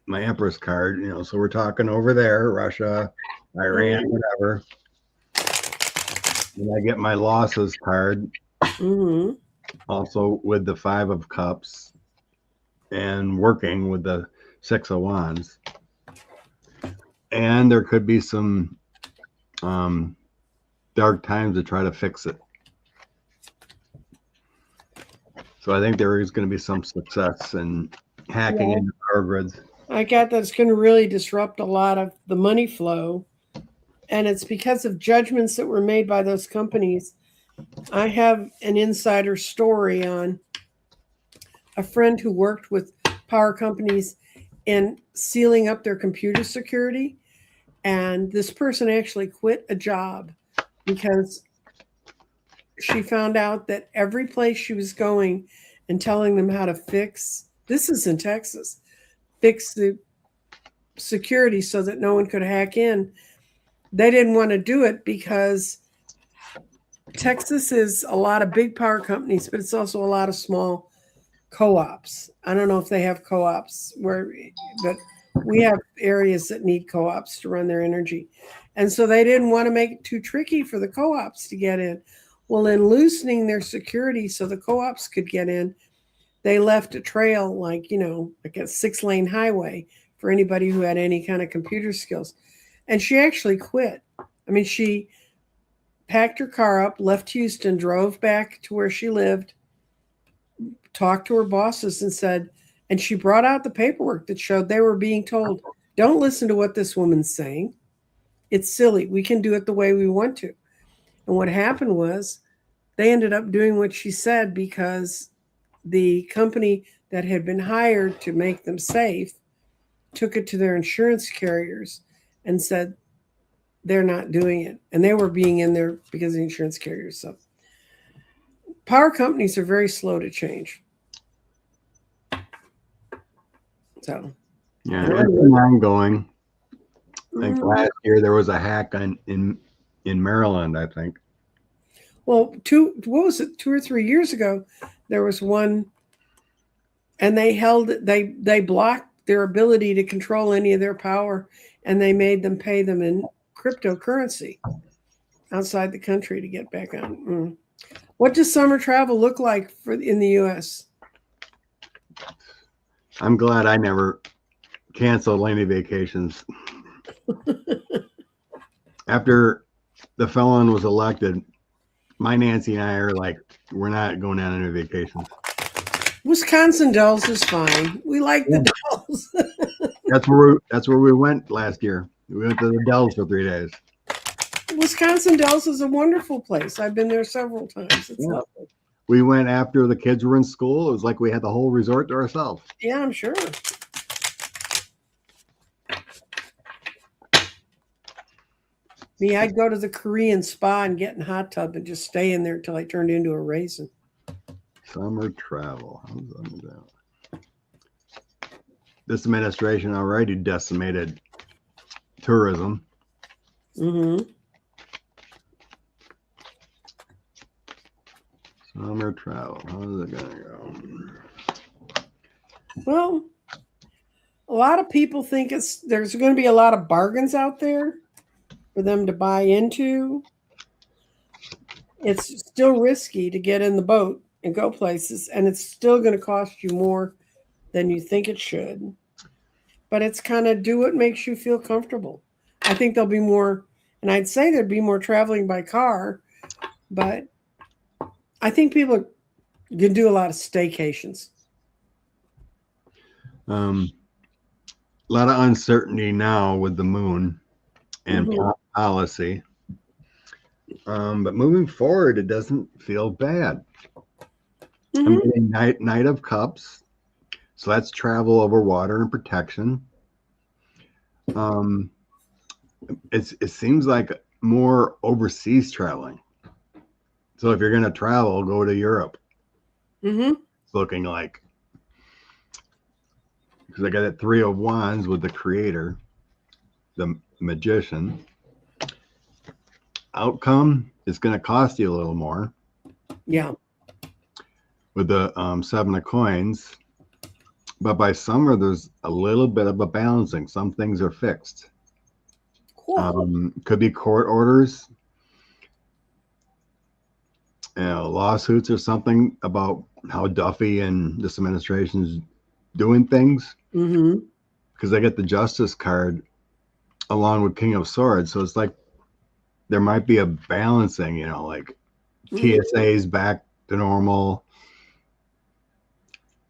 my Empress card, so we're talking over there, Russia, Iran, whatever. And I get my losses card, also with the 5 of Cups, and working with the 6 of Wands. And there could be some dark times to try to fix it. So I think there is going to be some success in hacking into power grids. I got that it's going to really disrupt a lot of the money flow. And it's because of judgments that were made by those companies. I have an insider story on a friend who worked with power companies in sealing up their computer security. And this person actually quit a job because she found out that every place she was going and telling them how to fix, this is in Texas, fix the security so that no one could hack in. They didn't want to do it because Texas is a lot of big power companies, but it's also a lot of small co-ops. I don't know if they have co-ops but we have areas that need co-ops to run their energy. And so they didn't want to make it too tricky for the co-ops to get in. Well, in loosening their security so the co-ops could get in, they left a trail like a 6-lane highway for anybody who had any kind of computer skills. And she actually quit. I mean, she packed her car up, left Houston, drove back to where she lived, talked to her bosses and said, and she brought out the paperwork that showed they were being told, don't listen to what this woman's saying. It's silly. We can do it the way we want to. And what happened was they ended up doing what she said because the company that had been hired to make them safe took it to their insurance carriers and said they're not doing it. And they were being in there because of the insurance carriers. So power companies are very slow to change. So, yeah, it's been ongoing. I think last year there was a hack in Maryland, I think. well, 2 or 3 years ago, there was one, and they blocked their ability to control any of their power, and they made them pay them in cryptocurrency outside the country to get back on. What does summer travel look like in the U.S.? I'm glad I never canceled any vacations. After the felon was elected, my Nancy and I are like, we're not going on any vacations. Wisconsin Dells is fine. We like the Dells. That's where we went last year. We went to the Dells for 3 days. Wisconsin Dells is a wonderful place. I've been there several times. It's lovely. We went after the kids were in school. It was like we had the whole resort to ourselves. Yeah, I'm sure. Me, I'd go to the Korean spa and get in a hot tub and just stay in there until I turned into a raisin. Summer travel. How's that? This administration already decimated tourism. Mm-hmm. Summer travel. How's it going to go? Well, a lot of people think there's going to be a lot of bargains out there for them to buy into. It's still risky to get in the boat and go places, and it's still going to cost you more than you think it should. But it's kind of do what makes you feel comfortable. I think there'll be more, and I'd say there'd be more traveling by car, but I think people are going to do a lot of staycations. A lot of uncertainty now with the moon and policy. But moving forward, it doesn't feel bad. I'm getting Knight of Cups. So that's travel over water and protection. It seems like more overseas traveling. So if you're going to travel, go to Europe. It's looking like. Because I got that 3 of Wands with the creator, the magician. Outcome is going to cost you a little more. Yeah. With the 7 of Coins. But by summer, there's a little bit of a balancing. Some things are fixed. Cool. Could be court orders, lawsuits or something about how Duffy and this administration's doing things. Because I get the Justice card along with King of Swords. So it's like there might be a balancing, like TSA's back to normal,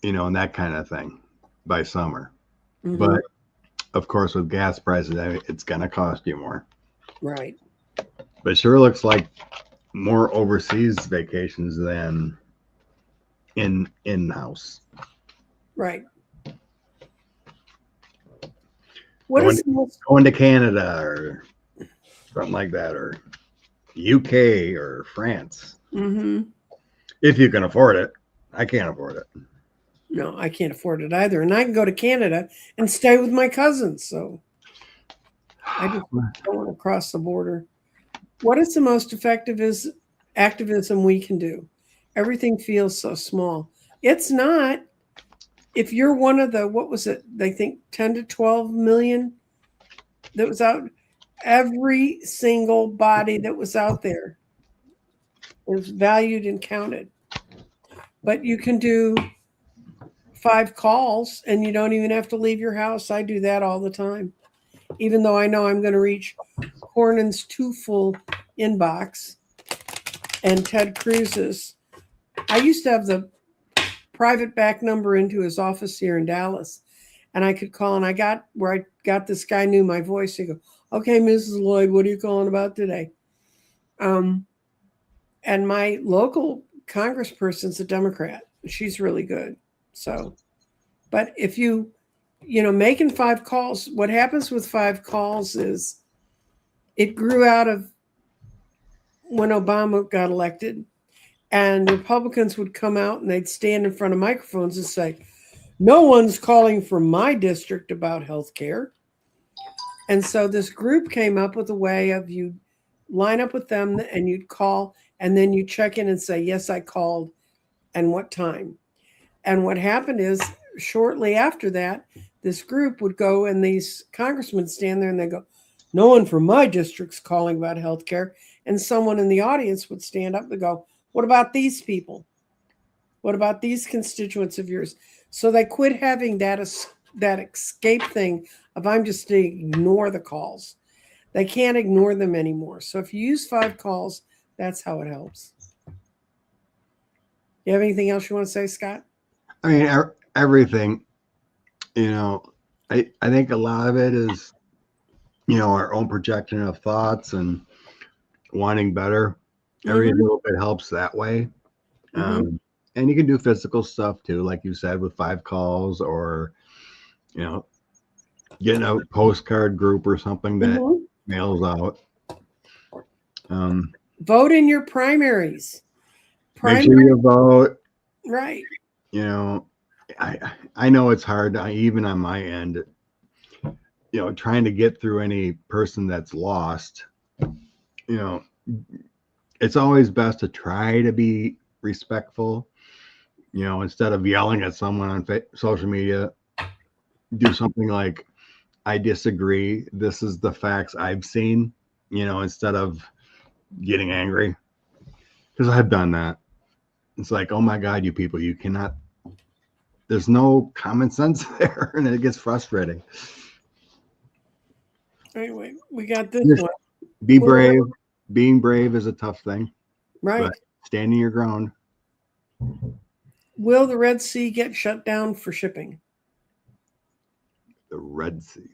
and that kind of thing by summer. But of course, with gas prices, it's going to cost you more. Right. But it sure looks like more overseas vacations than in-house. Right. Going to Canada or something like that, or UK or France. If you can afford it. I can't afford it. No, I can't afford it either. And I can go to Canada and stay with my cousins. So I just don't want to cross the border. What is the most effective activism we can do? Everything feels so small. It's not. If you're one of the, what was it? They think 10 to 12 million that was out. Every single body that was out there was valued and counted. But you can do 5 calls and you don't even have to leave your house. I do that all the time. Even though I know I'm going to reach Cornyn's 2 full inbox and Ted Cruz's. I used to have the private back number into his office here in Dallas, and I could call, and I got this guy knew my voice. He go, "Okay, Mrs. Lloyd, what are you calling about today?" And my local congressperson's a Democrat. She's really good. So, but if making 5 calls, what happens with 5 calls is it grew out of when Obama got elected. And Republicans would come out and they'd stand in front of microphones and say, no one's calling for my district about health care. And so this group came up with a way of you line up with them and you'd call and then you check in and say, yes, I called and what time. And what happened is shortly after that, this group would go and these congressmen stand there and they go, no one from my district's calling about health care. And someone in the audience would stand up and go, what about these people? What about these constituents of yours? So they quit having that escape thing of I'm just to ignore the calls. They can't ignore them anymore. So if you use 5 calls, that's how it helps. You have anything else you want to say, Scott? I mean, everything, I think a lot of it is, our own projection of thoughts and wanting better. Every little bit helps that way. And you can do physical stuff too, like you said, with 5 calls or, getting a postcard group or something that mails out. Vote in your primaries. Make sure you vote. Right. I know it's hard, even on my end, trying to get through any person that's lost. It's always best to try to be respectful, instead of yelling at someone on social media. Do something like, I disagree. This is the facts I've seen, instead of getting angry. Because I've done that. It's like, oh my God, you people, you cannot, there's no common sense there. And it gets frustrating. Anyway, we got this one. Be brave. Being brave is a tough thing. Right. But standing your ground. Will the Red Sea get shut down for shipping? The Red Sea.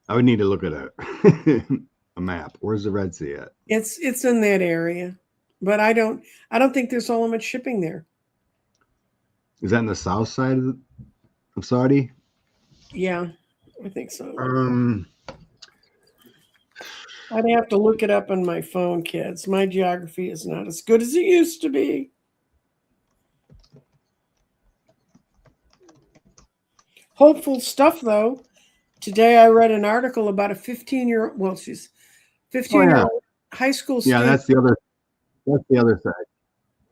I would need to look at a map. Where's the Red Sea at? It's in that area, but I don't think there's all that much shipping there. Is that in the south side of Saudi? Yeah, I think so. I'd have to look it up on my phone, kids. My geography is not as good as it used to be. Hopeful stuff, though. Today I read an article about a 15-year-old, well, she's 15-year-old high school student. Yeah, that's the other side.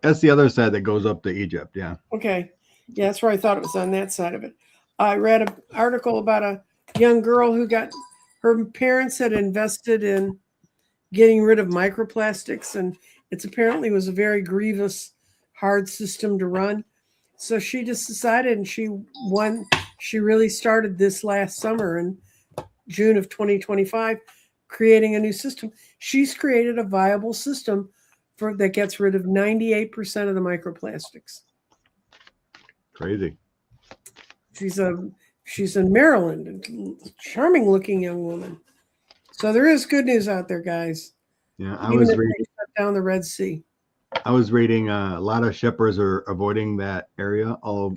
That's the other side that goes up to Egypt, yeah. Okay. Yeah, that's where I thought it was on that side of it. I read an article about a young girl who her parents had invested in getting rid of microplastics, and it's apparently was a very grievous, hard system to run. So she just decided, and she really started this last summer in June of 2025, creating a new system. She's created a viable system that gets rid of 98% of the microplastics. Crazy. She's in Maryland, a charming looking young woman. So there is good news out there, guys. Yeah, I was reading shut down the Red Sea. I was reading a lot of shippers are avoiding that area all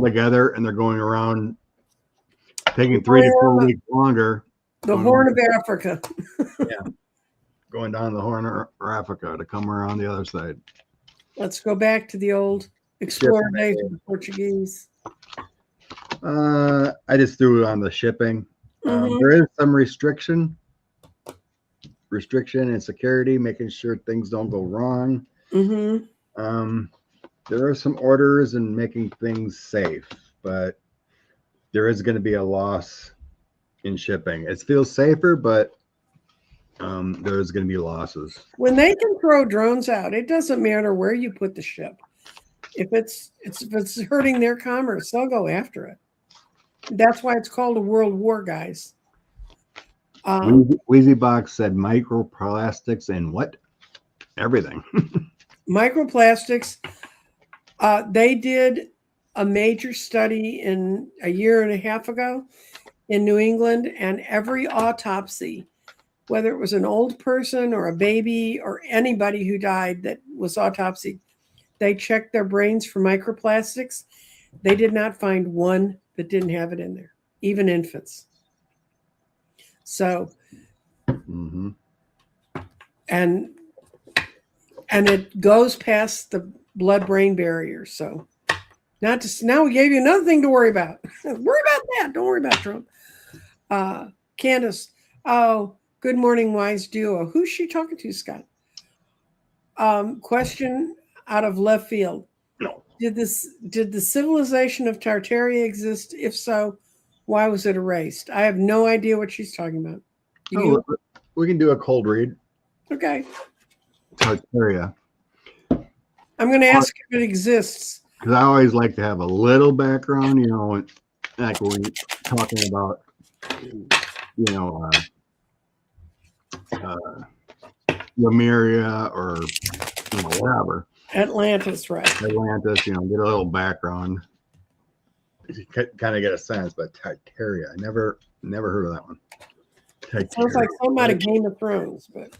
together, and they're going around taking 3 to 4 weeks longer. The Horn of Africa. Yeah. Going down the Horn of Africa to come around the other side. Let's go back to the old explorer days of the Portuguese. I just threw it on the shipping. There is some restriction and security, making sure things don't go wrong. There are some orders and making things safe, but there is going to be a loss in shipping. It feels safer, but there's going to be losses. When they can throw drones out, it doesn't matter where you put the ship. If it's hurting their commerce, they'll go after it. That's why it's called a world war, guys. Wheezybox said microplastics and what? Everything. Microplastics. They did a major study in a year and a half ago in New England, and every autopsy, whether it was an old person or a baby or anybody who died that was autopsied, they checked their brains for microplastics. They did not find one that didn't have it in there, even infants. So, and and it goes past the blood-brain barrier. So now we gave you another thing to worry about. Worry about that. Don't worry about Trump. Candace, oh, good morning, wise duo. Who's she talking to, Scott? Question out of left field. No. Did the civilization of Tartaria exist? If so, why was it erased? I have no idea what she's talking about. We can do a cold read. Okay. Tartaria. I'm going to ask if it exists. Because I always like to have a little background, you know, like when we're talking about, you know, Lemuria or, you know, whatever. Atlantis, right. Atlantis, you know, get a little background. You kind of get a sense, but Tartaria, I never heard of that one. It sounds like something out of Game of Thrones, but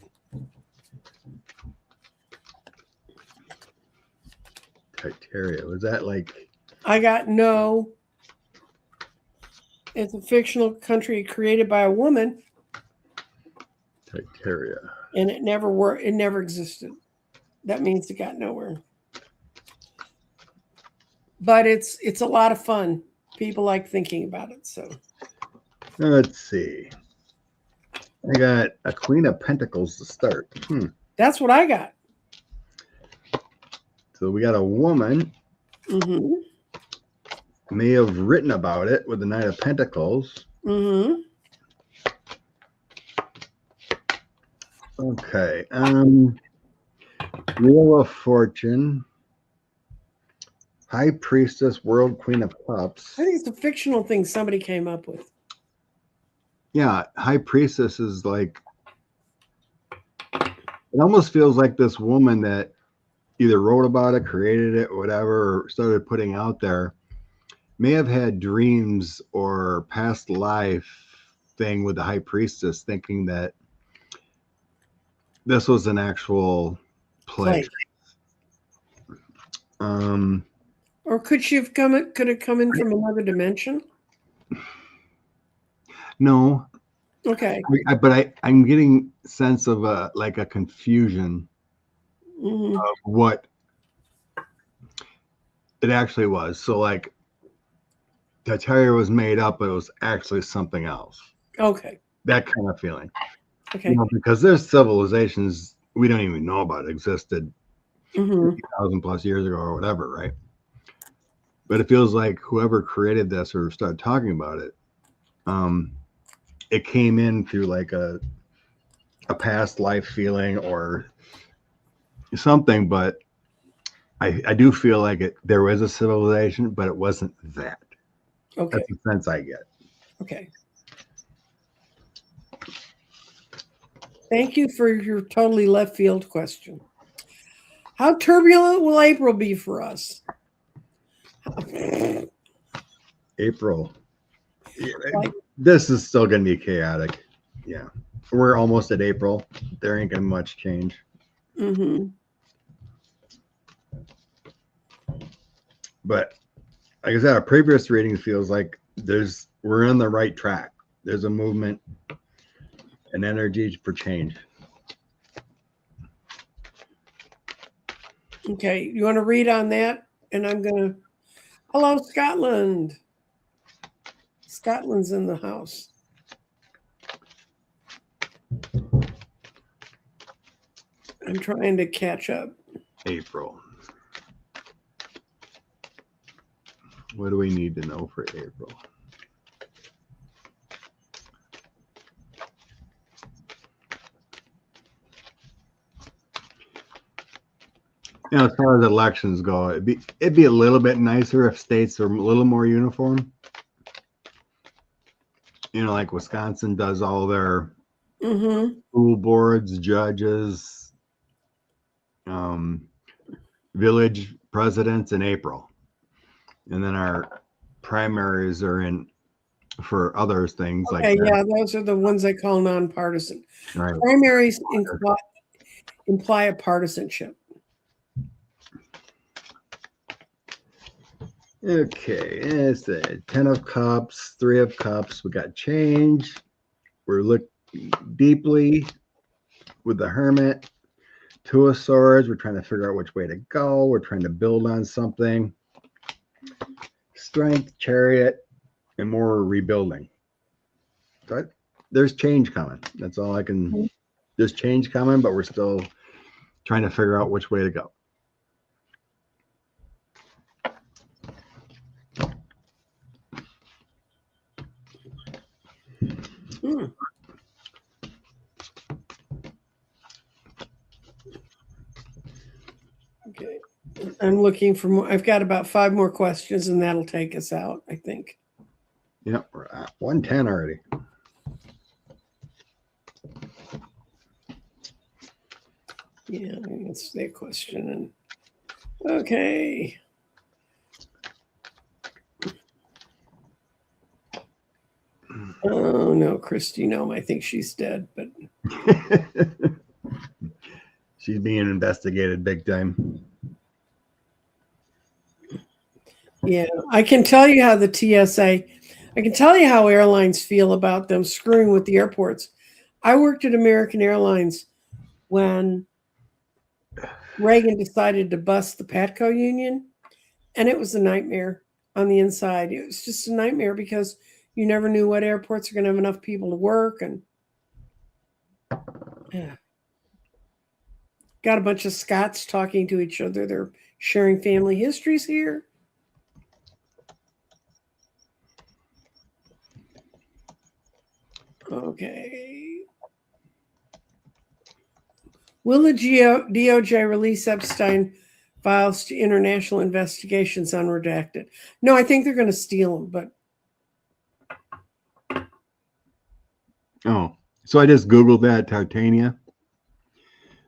Tartaria, was that like? I got no. It's a fictional country created by a woman. Tartaria. And it never worked. It never existed. That means it got nowhere. But it's a lot of fun. People like thinking about it. So let's see. I got a Queen of Pentacles to start. That's what I got. So we got a woman. Mm-hmm. May have written about it with the Knight of Pentacles. Mm-hmm. Okay. Wheel of Fortune. High Priestess, World Queen of Cups. I think it's a fictional thing somebody came up with. Yeah, High Priestess is like, it almost feels like this woman that either wrote about it, created it, whatever, or started putting out there, may have had dreams or past life thing with the High Priestess, thinking that this was an actual place. Or could she have come in from another dimension? No. Okay. But I'm getting sense of a confusion Mm-hmm. of what it actually was. So like Tartaria was made up, but it was actually something else. Okay. That kind of feeling. Okay. You know, because there's civilizations we don't even know about existed 50,000 plus years ago or whatever, right? But it feels like whoever created this or started talking about it, it came in through like a past life feeling or something. But I do feel like there was a civilization, but it wasn't that. Okay. That's the sense I get. Okay. Thank you for your totally left field question. How turbulent will April be for us? April. This is still going to be chaotic. Yeah. We're almost at April. There ain't going to be much change. Mm-hmm. But like I said, our previous reading feels like we're on the right track. There's a movement and energy for change. Okay, you want to read on that? And I'm going to... Hello, Scotland. Scotland's in the house. I'm trying to catch up. April. What do we need to know for April? You know, as far as elections go, it'd be a little bit nicer if states are a little more uniform. You know, like Wisconsin does all their school boards, judges, village presidents in April. And then our primaries are in for other things like that. Yeah, those are the ones I call nonpartisan. Right. Primaries imply a partisanship. Okay, it's a 10 of Cups, 3 of Cups. We got change. We're looking deeply with the Hermit. Two of Swords, we're trying to figure out which way to go. We're trying to build on something. Strength, Chariot, and more rebuilding. So there's change coming. That's all I can. There's change coming, but we're still trying to figure out which way to go. Okay. I'm looking for more. I've got about 5 more questions, and that'll take us out, I think. Yep, we're at 110 already. Yeah, that's the question. Okay. Oh no, Christi Noem. I think she's dead, but She's being investigated big time. yeah, I can tell you how the TSA, I can tell you how airlines feel about them screwing with the airports. I worked at American Airlines when Reagan decided to bust the PATCO union, and it was a nightmare on the inside. It was just a nightmare because you never knew what airports are going to have enough people to work, and yeah. Got a bunch of Scots talking to each other. They're sharing family histories here. Okay. Will the DOJ release Epstein files to international investigations unredacted? No, I think they're going to steal them, but. Oh, so I just Googled that, Tartania.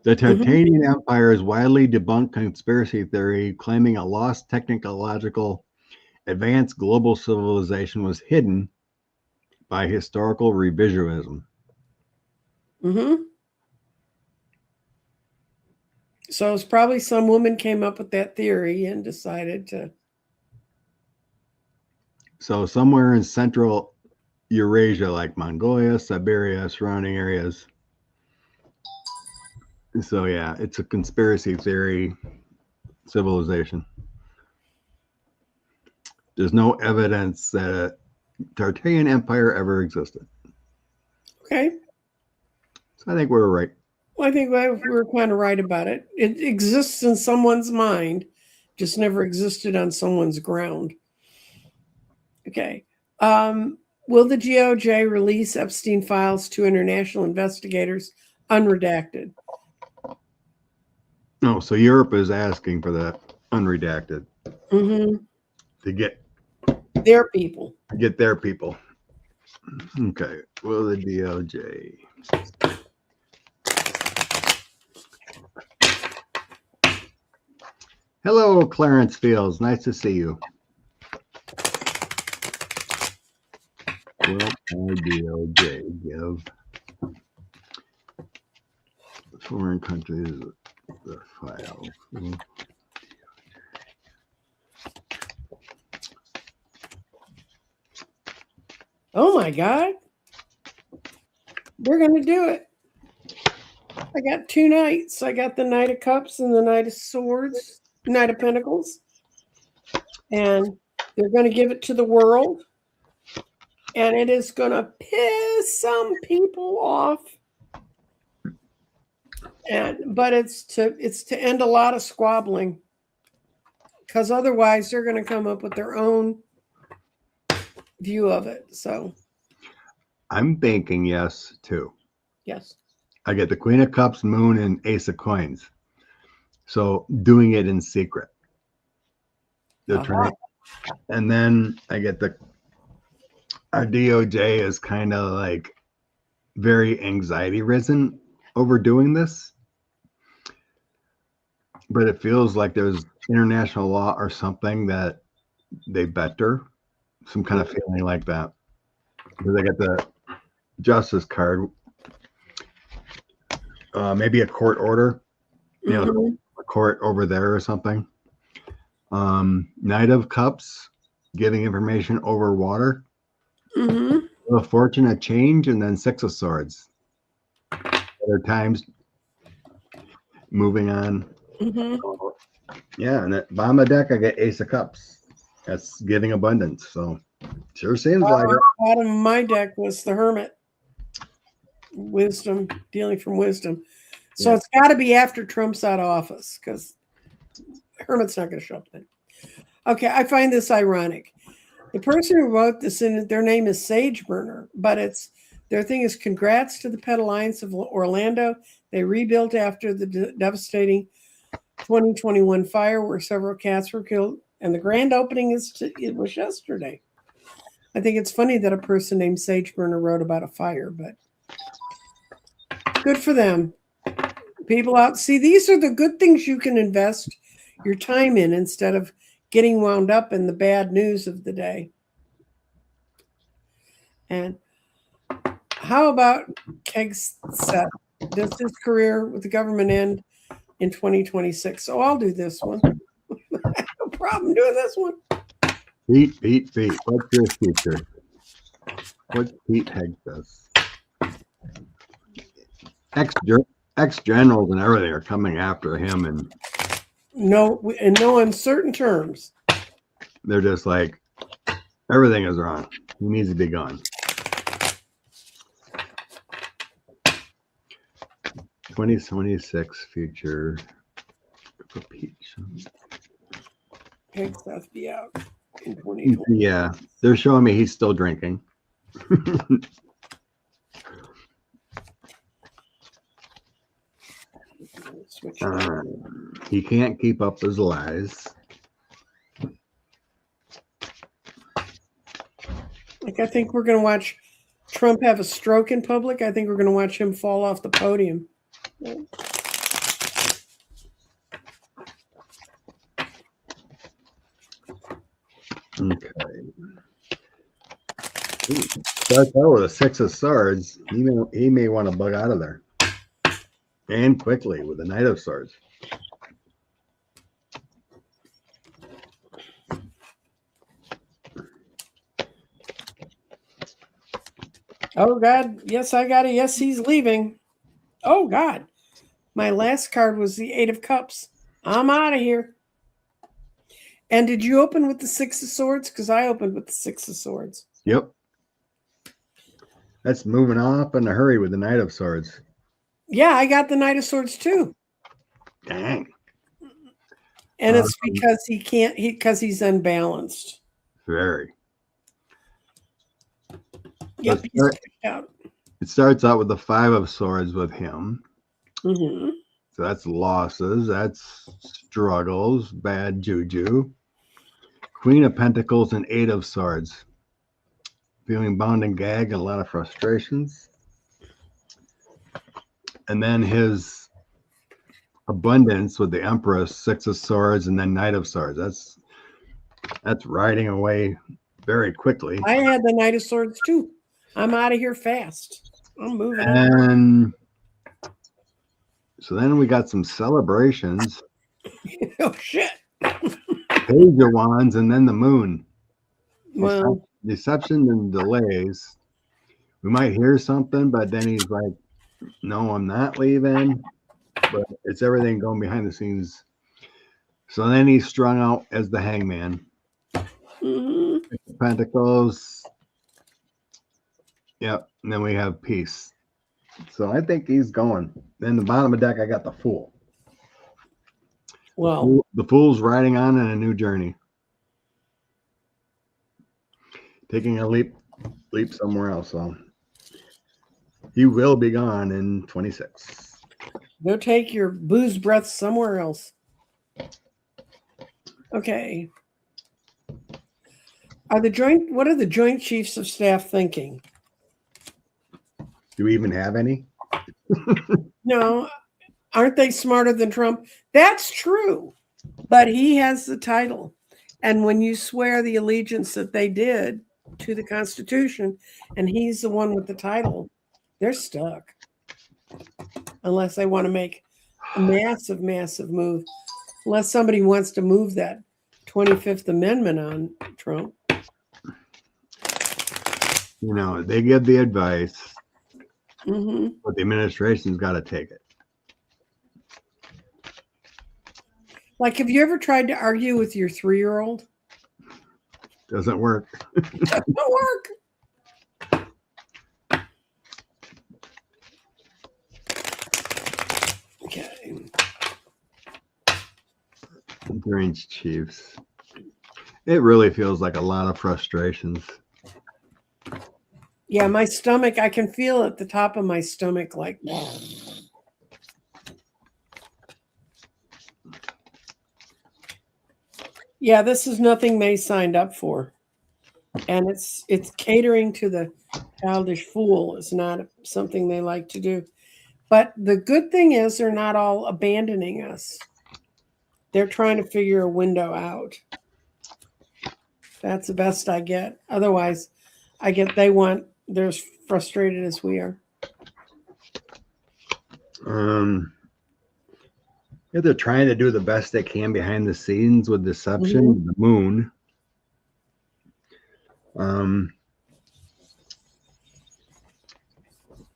The Tartanian Empire is widely debunked conspiracy theory claiming a lost technological advanced global civilization was hidden by historical revisionism. So it's probably some woman came up with that theory and decided to. So somewhere in Central Eurasia, like Mongolia, Siberia, surrounding areas. So yeah, it's a conspiracy theory civilization. There's no evidence that a Tartanian Empire ever existed. Okay. So I think we were right. Well, I think we were kind of right about it. It exists in someone's mind, just never existed on someone's ground. Okay. Will the DOJ release Epstein files to international investigators unredacted? No, so Europe is asking for that unredacted to get their people. Get their people. Okay. Will the DOJ? Hello, Clarence Fields. Nice to see you. Will the DOJ give foreign countries the files? Oh my God. We're going to do it. I got 2 knights. I got the Knight of Cups and the Knight of Swords, Knight of Pentacles. And they're going to give it to the world. And it is going to piss some people off. But it's to end a lot of squabbling. Because otherwise they're going to come up with their own view of it. So I'm banking yes too. Yes. I get the Queen of Cups, Moon, and Ace of Coins. So doing it in secret. They're trying, and then I get our DOJ is kind of like very anxiety ridden over doing this. But it feels like there's international law or something that they better. Some kind of feeling like that. Because I get the Justice card. Maybe a court order. You know, a court over there or something. Knight of Cups, giving information over water. A Fortune, a change, and then 6 of Swords. Other times, moving on. Mm-hmm. Yeah, and at bottom of the deck, I get Ace of Cups. That's giving abundance. So sure seems like it. Bottom of my deck was the Hermit. Wisdom, dealing from wisdom. So Yeah. it's got to be after Trump's out of office because Hermit's not going to show up then. Okay, I find this ironic. The person who wrote this in their name is Sage Burner, but their thing is congrats to the Pet Alliance of Orlando. They rebuilt after the devastating 2021 fire where several cats were killed, and the grand opening it was yesterday. I think it's funny that a person named Sage Burner wrote about a fire, but good for them. People out, see, these are the good things you can invest your time in instead of getting wound up in the bad news of the day. And how about Kegseth? Does his career with the government end in 2026? So I'll do this one. No problem doing this one. Pete. What's your future? What's Pete Hegseth? Ex-generals and everything are coming after him, and no uncertain terms. They're just like, everything is wrong. He needs to be gone. 2026 future for Pete. Hegseth be out in 2020. Yeah, they're showing me he's still drinking. He can't keep up his lies. Like, I think we're going to watch Trump have a stroke in public. I think we're going to watch him fall off the podium. Okay. Starts out with a 6 of Swords. He may want to bug out of there. And quickly with the Knight of Swords. Oh, God. Yes, I got it. Yes, he's leaving. Oh, God. My last card was the 8 of Cups. I'm out of here. And did you open with the 6 of Swords? Because I opened with the 6 of Swords. Yep. That's moving up in a hurry with the Knight of Swords. Yeah, I got the Knight of Swords too. Dang. And it's because because he's unbalanced. Very. Yep, he's kicked out. It starts out with the 5 of Swords with him. Mm-hmm. So that's losses, that's struggles, bad juju. Queen of Pentacles and 8 of Swords. Feeling bound and gagged and a lot of frustrations. And then his abundance with the Empress, 6 of Swords, and then Knight of Swords. That's riding away very quickly. I had the Knight of Swords too. I'm out of here fast. I'm moving on. And so then we got some celebrations. Oh, shit. Page of Wands and then the Moon. Well, Deception and delays. We might hear something, but then he's like, no, I'm not leaving. But it's everything going behind the scenes. So then he's strung out as the Hangman. mm-hmm. Pentacles. Yep. And then we have Peace. So I think he's going. Then the bottom of the deck, I got the Fool. Well, The Fool's riding on in a new journey. Taking a leap somewhere else. So he will be gone in 26. go take your booze breath somewhere else. Okay. What are the Joint Chiefs of Staff thinking? Do we even have any? No, aren't they smarter than Trump? That's true, but he has the title. And when you swear the allegiance that they did to the Constitution, and he's the one with the title, they're stuck. Unless they want to make a massive, massive move. Unless somebody wants to move that 25th Amendment on Trump. You know, they give the advice, Mm-hmm. but the administration's got to take it. Like, have you ever tried to argue with your 3-year-old? Doesn't work. Doesn't work. Okay. Range Chiefs. It really feels like a lot of frustrations. Yeah, my stomach, I can feel at the top of my stomach, like. Yeah, this is nothing May signed up for. And it's catering to the childish fool is not something they like to do. But the good thing is they're not all abandoning us. They're trying to figure a window out. That's the best I get. Otherwise, they're as frustrated as we are. Yeah, they're trying to do the best they can behind the scenes with deception, the moon.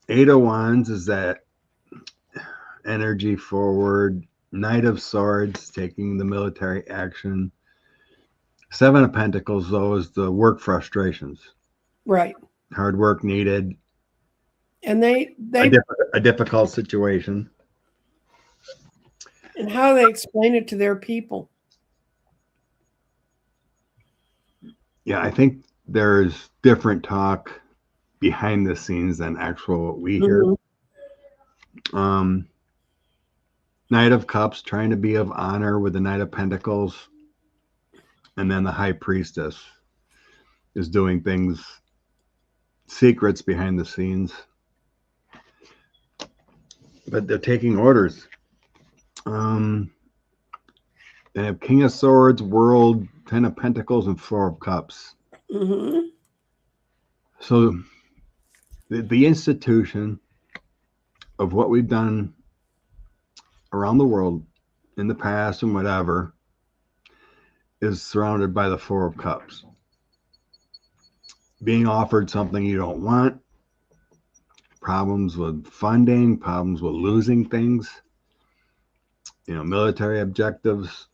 Eight of Wands is that energy forward. Knight of Swords, taking the military action. Seven of Pentacles, though, is the work frustrations. Right. Hard work needed. And they a difficult situation. And how they explain it to their people. Yeah, I think there's different talk behind the scenes than actual what we hear. Knight of Cups, trying to be of honor with the Knight of Pentacles. And then the High Priestess is doing things, secrets behind the scenes. But they're taking orders. They have King of Swords, World, 10 of Pentacles, and 4 of Cups. So the institution of what we've done around the world in the past and whatever is surrounded by the 4 of Cups. Being offered something you don't want, problems with funding, problems with losing things, military objectives.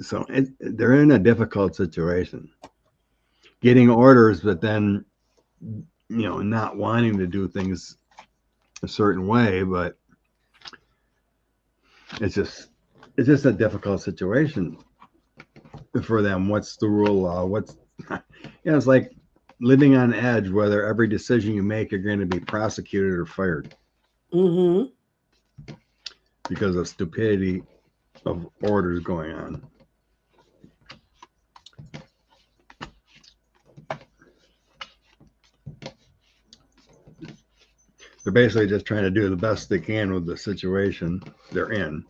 So they're in a difficult situation. Getting orders, but then, not wanting to do things a certain way, but it's just a difficult situation for them. What's the rule of law? It's like living on edge, whether every decision you make, you're going to be prosecuted or fired. Because of stupidity of orders going on. They're basically just trying to do the best they can with the situation they're in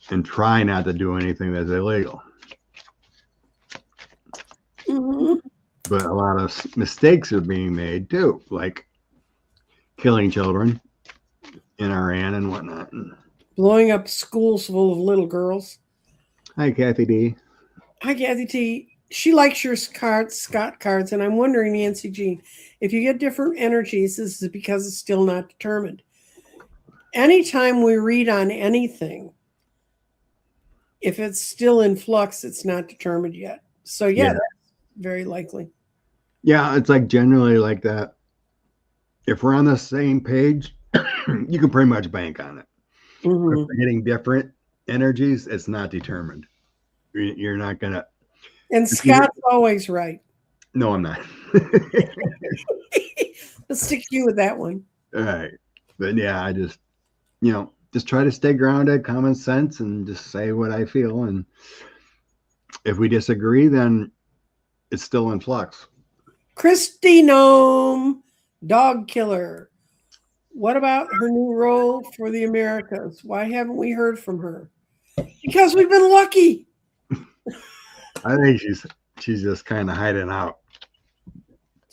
and try not to do anything that's illegal. But a lot of mistakes are being made too, like killing children in Iran and whatnot. Blowing up schools full of little girls. Hi, Kathy D. Hi, Kathy T. She likes your Scott cards, and I'm wondering, Nancy Jean, if you get different energies, this is because it's still not determined. Anytime we read on anything, if it's still in flux, it's not determined yet. So, yeah. That's very likely. Yeah, it's like generally like that. If we're on the same page, you can pretty much bank on it. If we're getting different energies, it's not determined. You're not going to. And Scott's always right. No, I'm not. Let's stick you with that one. All right. But yeah, I just, just try to stay grounded, common sense, and just say what I feel. And if we disagree, then it's still in flux. Christi Noem, dog killer. What about her new role for the Americas? Why haven't we heard from her? Because we've been lucky. I think she's just kind of hiding out.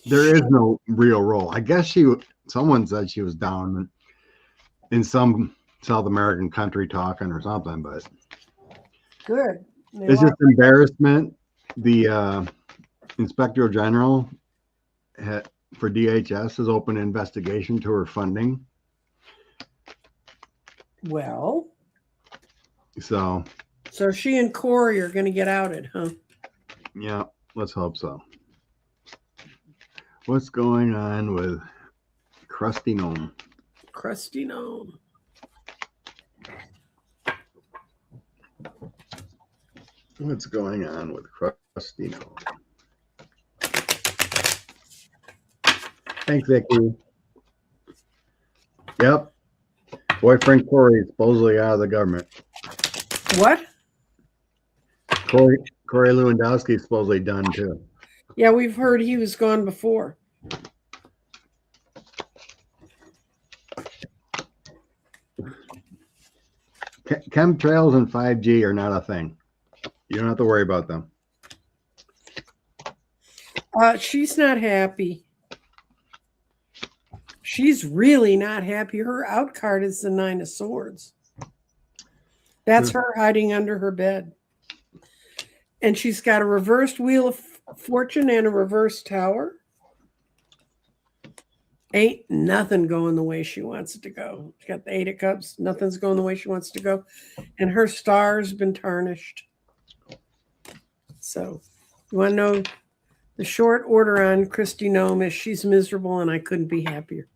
There is no real role. I guess someone said she was down in some South American country talking or something, but good. It's just embarrassment. The Inspector General for DHS has opened an investigation to her funding. Well, So she and Corey are going to get outed, huh? yeah, let's hope so. What's going on with Christi Noem? Christi Noem. What's going on with Christi Noem? Thanks, Vicky. Yep. Boyfriend Corey is supposedly out of the government. What? Corey Lewandowski is supposedly done too. Yeah, we've heard he was gone before. Chemtrails and 5G are not a thing. You don't have to worry about them. She's not happy. She's really not happy. Her out card is the 9 of Swords. That's her hiding under her bed. And she's got a reversed Wheel of Fortune and a reversed Tower. Ain't nothing going the way she wants it to go. She's got the 8 of Cups. Nothing's going the way she wants to go. And her star's been tarnished. So you want to know the short order on Christi Noem is she's miserable and I couldn't be happier.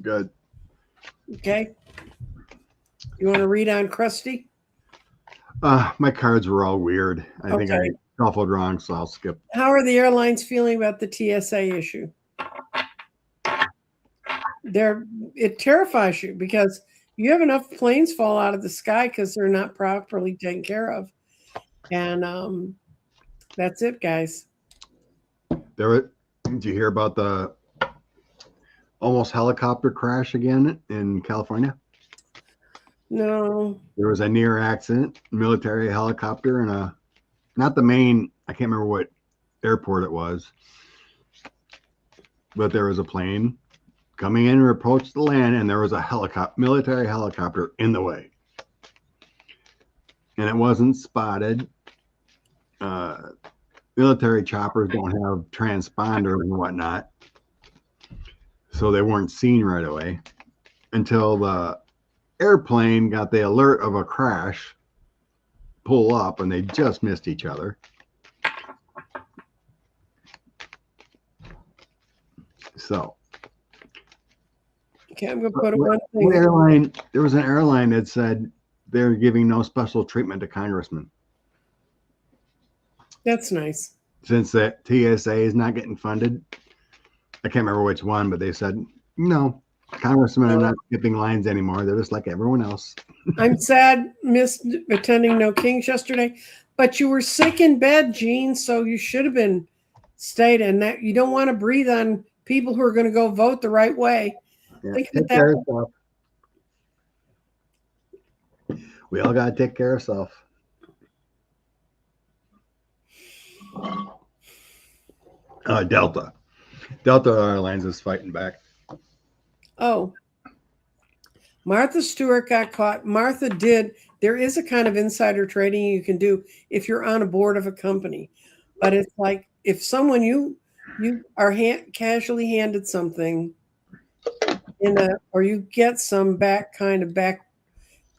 Good. Okay. You want to read on Christi? My cards were all weird. I think I shuffled wrong, so I'll skip. How are the airlines feeling about the TSA issue? It terrifies you because you have enough planes fall out of the sky because they're not properly taken care of. And that's it, guys. Did you hear about the almost helicopter crash again in California? No. There was a near accident, military helicopter, and not the main, I can't remember what airport it was, but there was a plane coming in and approached the land, and there was a military helicopter in the way. And it wasn't spotted. Military choppers don't have transponders and whatnot, so they weren't seen right away until the airplane got the alert of a crash, pull up, and they just missed each other. So, okay, I'm going to put one thing. There was an airline that said they're giving no special treatment to congressmen. That's nice. Since the TSA is not getting funded, I can't remember which one, but they said, no, congressmen are not skipping lines anymore. They're just like everyone else. I'm sad, missed attending No Kings yesterday, but you were sick in bed, Gene, so you should have been stayed. And that you don't want to breathe on people who are going to go vote the right way. Yeah, take care of yourself. We all got to take care of self. Delta Airlines is fighting back. Oh, Martha Stewart got caught. Martha did. There is a kind of insider trading you can do if you're on a board of a company, but it's like if someone you are casually handed something or you get some back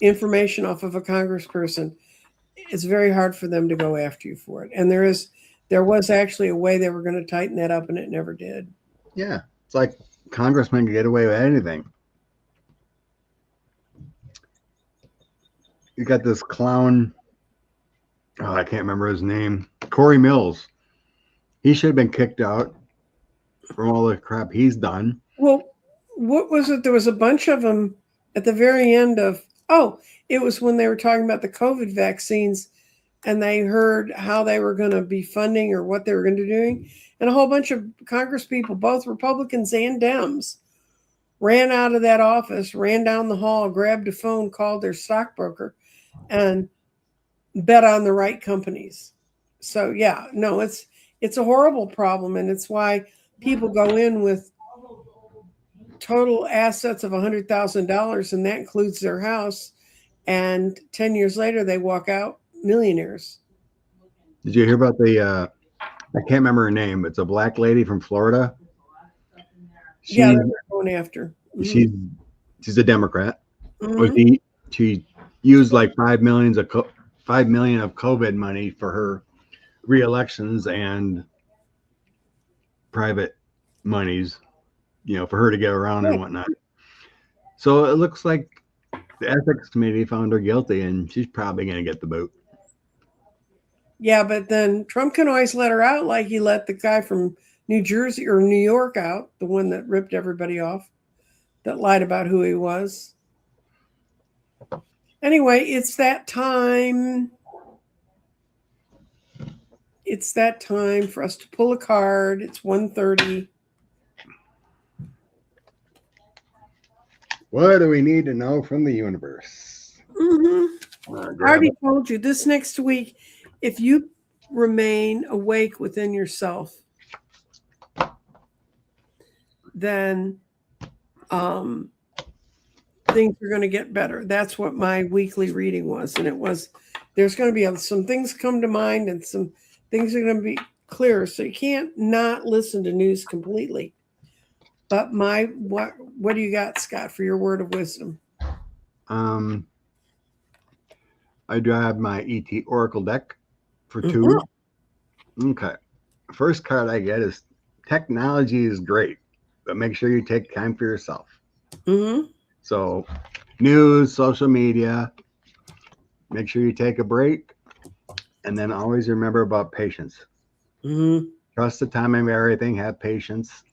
information off of a congressperson, it's very hard for them to go after you for it. And there was actually a way they were going to tighten that up, and it never did. Yeah, it's like congressmen can get away with anything. You got this clown. Oh, I can't remember his name. Corey Mills. He should have been kicked out from all the crap he's done. Well, what was it? There was a bunch of them at the very end of. Oh, it was when they were talking about the COVID vaccines, and they heard how they were going to be funding or what they were going to be doing. And a whole bunch of Congress people, both Republicans and Dems, ran out of that office, ran down the hall, grabbed a phone, called their stockbroker, and bet on the right companies. So, yeah, no, it's a horrible problem, and it's why people go in with total assets of $100,000, and that includes their house, and 10 years later, they walk out millionaires. Did you hear about the I can't remember her name. It's a black lady from Florida. They're going after. She's a Democrat. Mm-hmm. She used like 5 million of COVID money for her re-elections and private monies, for her to get around and whatnot. So it looks like the ethics committee found her guilty, and she's probably going to get the boot. Yeah, but then Trump can always let her out, like he let the guy from New Jersey or New York out, the one that ripped everybody off, that lied about who he was. Anyway, it's that time. It's that time for us to pull a card. It's 1:30. What do we need to know from the universe? Mm-hmm. I already told you this next week, if you remain awake within yourself, then things are going to get better. That's what my weekly reading was. And it was, there's going to be some things come to mind and some things are going to be clearer. So you can't not listen to news completely. But what do you got, Scott, for your word of wisdom? I do have my ET Oracle deck for 2. Okay. First card I get is technology is great, but make sure you take time for yourself. So news, social media, make sure you take a break, and then always remember about patience. Trust the timing of everything, have patience,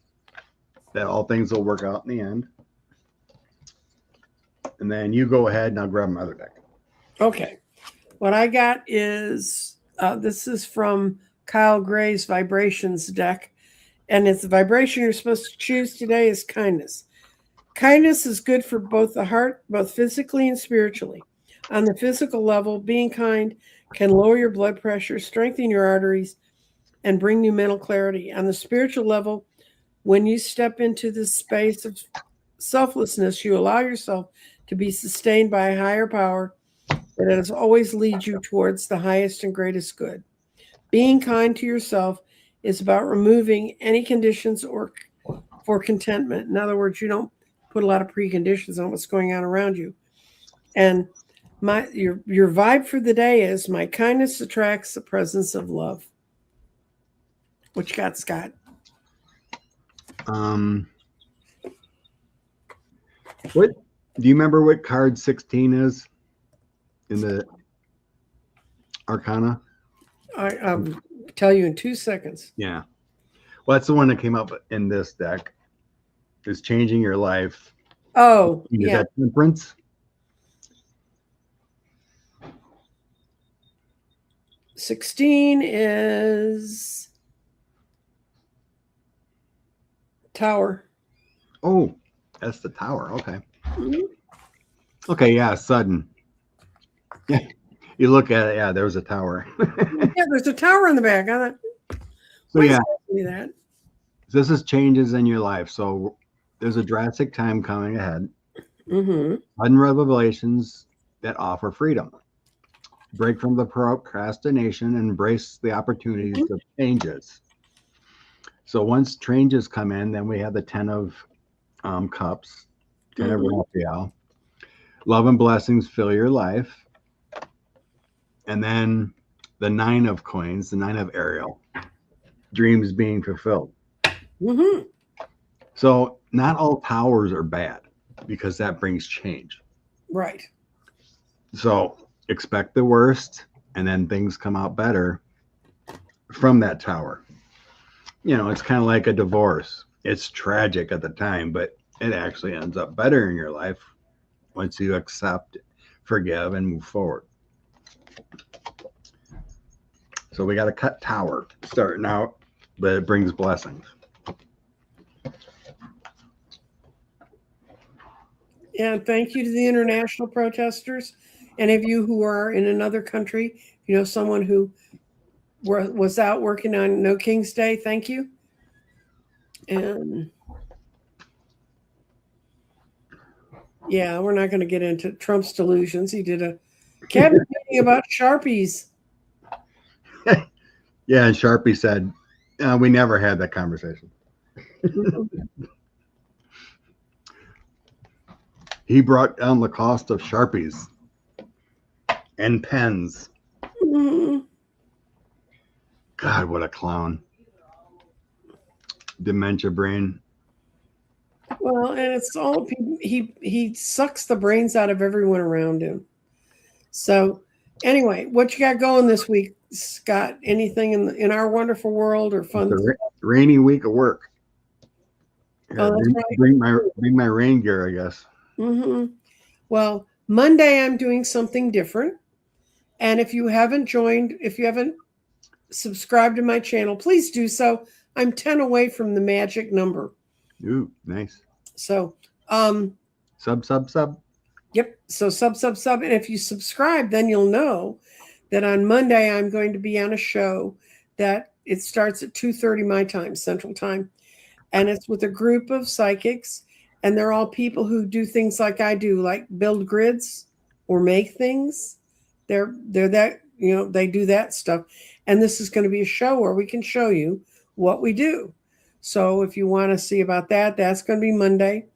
that all things will work out in the end. And then you go ahead and I'll grab my other deck. Okay. What I got is, this is from Kyle Gray's Vibrations deck. And it's the vibration you're supposed to choose today is kindness. Kindness is good for both the heart, both physically and spiritually. On the physical level, being kind can lower your blood pressure, strengthen your arteries, and bring you mental clarity. On the spiritual level, when you step into this space of selflessness, you allow yourself to be sustained by a higher power that has always lead you towards the highest and greatest good. Being kind to yourself is about removing any conditions or for contentment. In other words, you don't put a lot of preconditions on what's going on around you. And your vibe for the day is my kindness attracts the presence of love. What you got, Scott? What do you remember what card 16 is in the Arcana? I'll tell you in 2 seconds. Yeah. Well, that's the one that came up in this deck. Is changing your life. Oh, Is yeah. that Temperance? 16 is Tower. Oh, that's the Tower. Okay. Okay, yeah, sudden. Yeah. You look at it, yeah, there's a tower. Yeah, there's a tower in the back. I thought, So yeah, that. this is changes in your life. So there's a drastic time coming ahead. Sudden revelations that offer freedom. Break from the procrastination and embrace the opportunities of changes. So once changes come in, then we have the 10 of Cups, 10 of Raphael. Love and blessings fill your life. And then the 9 of Coins, the 9 of Ariel. Dreams being fulfilled. So not all towers are bad because that brings change. Right. So expect the worst and then things come out better from that tower. It's kind of like a divorce. It's tragic at the time, but it actually ends up better in your life once you accept, forgive, and move forward. So we got to cut Tower starting out, but it brings blessings. And thank you to the international protesters. Any of you who are in another country, someone who was out working on No King's Day, thank you. And yeah, we're not going to get into Trump's delusions. He did a cabinet meeting about Sharpies. Yeah, and Sharpie said, we never had that conversation. He brought down the cost of Sharpies. And pens. Mhm. God, what a clown. Dementia brain. Well, and it's all people. He sucks the brains out of everyone around him. So, anyway, what you got going this week, Scott? Anything in our wonderful world or It's fun? a rainy week of work. Oh, Yeah, that's right. bring my rain gear, I guess. Mm-hmm. Well, Monday I'm doing something different. And if you haven't subscribed to my channel, please do so. I'm 10 away from the magic number. Ooh, nice. So, Sub. yep. So sub. And if you subscribe, then you'll know that on Monday I'm going to be on a show that it starts at 2:30 my time, Central Time. And it's with a group of psychics. And they're all people who do things like I do, like build grids or make things. They're that, they do that stuff. And this is going to be a show where we can show you what we do. So if you want to see about that, that's going to be Monday.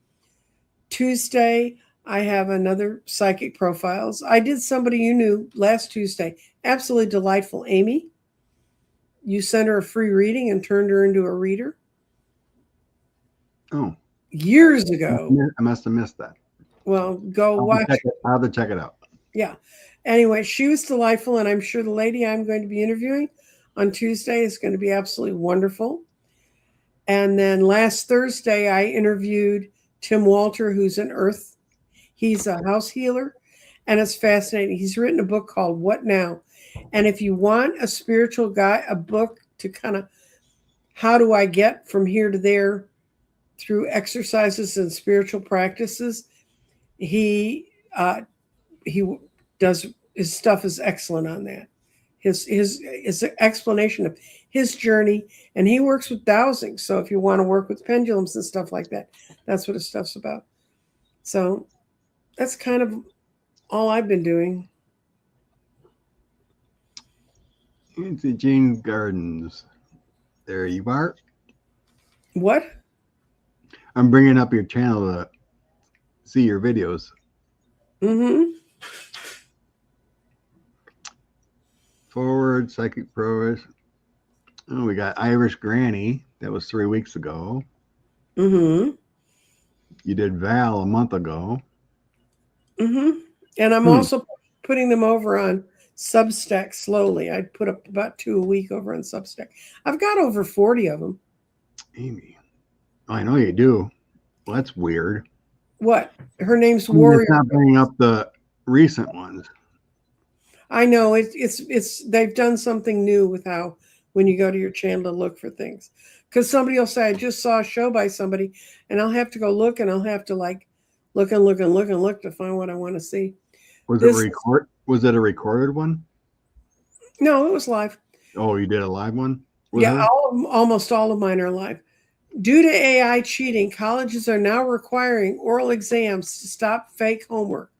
Tuesday, I have another psychic profiles. I did somebody you knew last Tuesday. Absolutely delightful. Amy, you sent her a free reading and turned her into a reader. Oh. Years ago. I must have missed that. Well, go watch. I'll have to check it out. Yeah. Anyway, she was delightful, and I'm sure the lady I'm going to be interviewing on Tuesday is going to be absolutely wonderful. And then last Thursday, I interviewed Tim Walter, who's an earth. He's a house healer, and it's fascinating. He's written a book called What Now? And if you want a spiritual guy, a book to kind of how do I get from here to there through exercises and spiritual practices, he does, his stuff is excellent on that. His explanation of his journey, and he works with dowsing. So if you want to work with pendulums and stuff like that, that's what his stuff's about. So that's kind of all I've been doing. Into Jane Gardens. There you are. What? I'm bringing up your channel to see your videos. Mm-hmm. Forward, Psychic Pros. Oh, we got Irish Granny. That was 3 weeks ago. Mm-hmm. You did Val a month ago. Mm-hmm. And I'm also putting them over on Substack slowly. I put up about 2 a week over on Substack. I've got over 40 of them. Amy. Oh, I know you do. Well, that's weird. What? Her name's Warrior. It's not bringing up the recent ones. I know it's they've done something new with how when you go to your channel to look for things. Because somebody will say, I just saw a show by somebody, and I'll have to go look, and I'll have to like look to find what I want to see. Was it a recorded one? No, it was live. Oh, you did a live one? Yeah, almost all of mine are live. Due to AI cheating, colleges are now requiring oral exams to stop fake homework.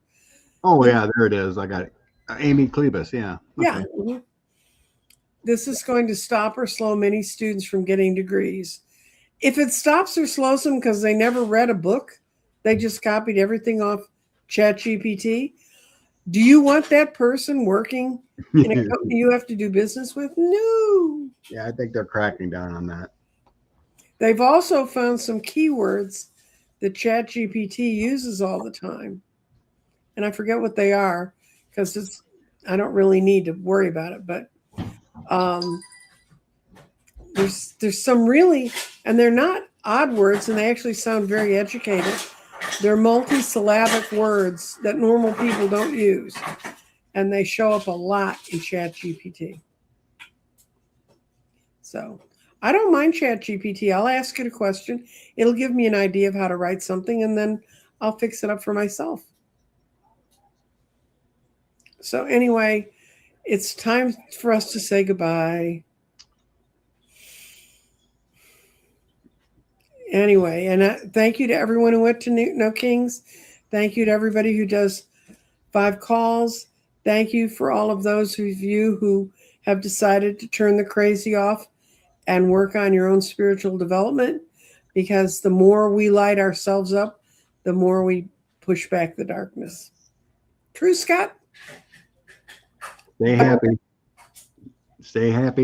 Oh, yeah, there it is. I got it. Amy Klebus, yeah. Okay. Yeah. Mm-hmm. This is going to stop or slow many students from getting degrees. If it stops or slows them because they never read a book, they just copied everything off ChatGPT. Do you want that person working in a company you have to do business with? No. Yeah, I think they're cracking down on that. They've also found some keywords that ChatGPT uses all the time. And I forget what they are because I don't really need to worry about it. But there's some really, and they're not odd words, and they actually sound very educated. They're multi-syllabic words that normal people don't use. And they show up a lot in ChatGPT. So I don't mind ChatGPT. I'll ask it a question. It'll give me an idea of how to write something, and then I'll fix it up for myself. So anyway, it's time for us to say goodbye. Anyway, and thank you to everyone who went to No Kings. Thank you to everybody who does 5 calls. Thank you for all of those of you who have decided to turn the crazy off and work on your own spiritual development, because the more we light ourselves up, the more we push back the darkness. True, Scott? Stay happy. Stay happy.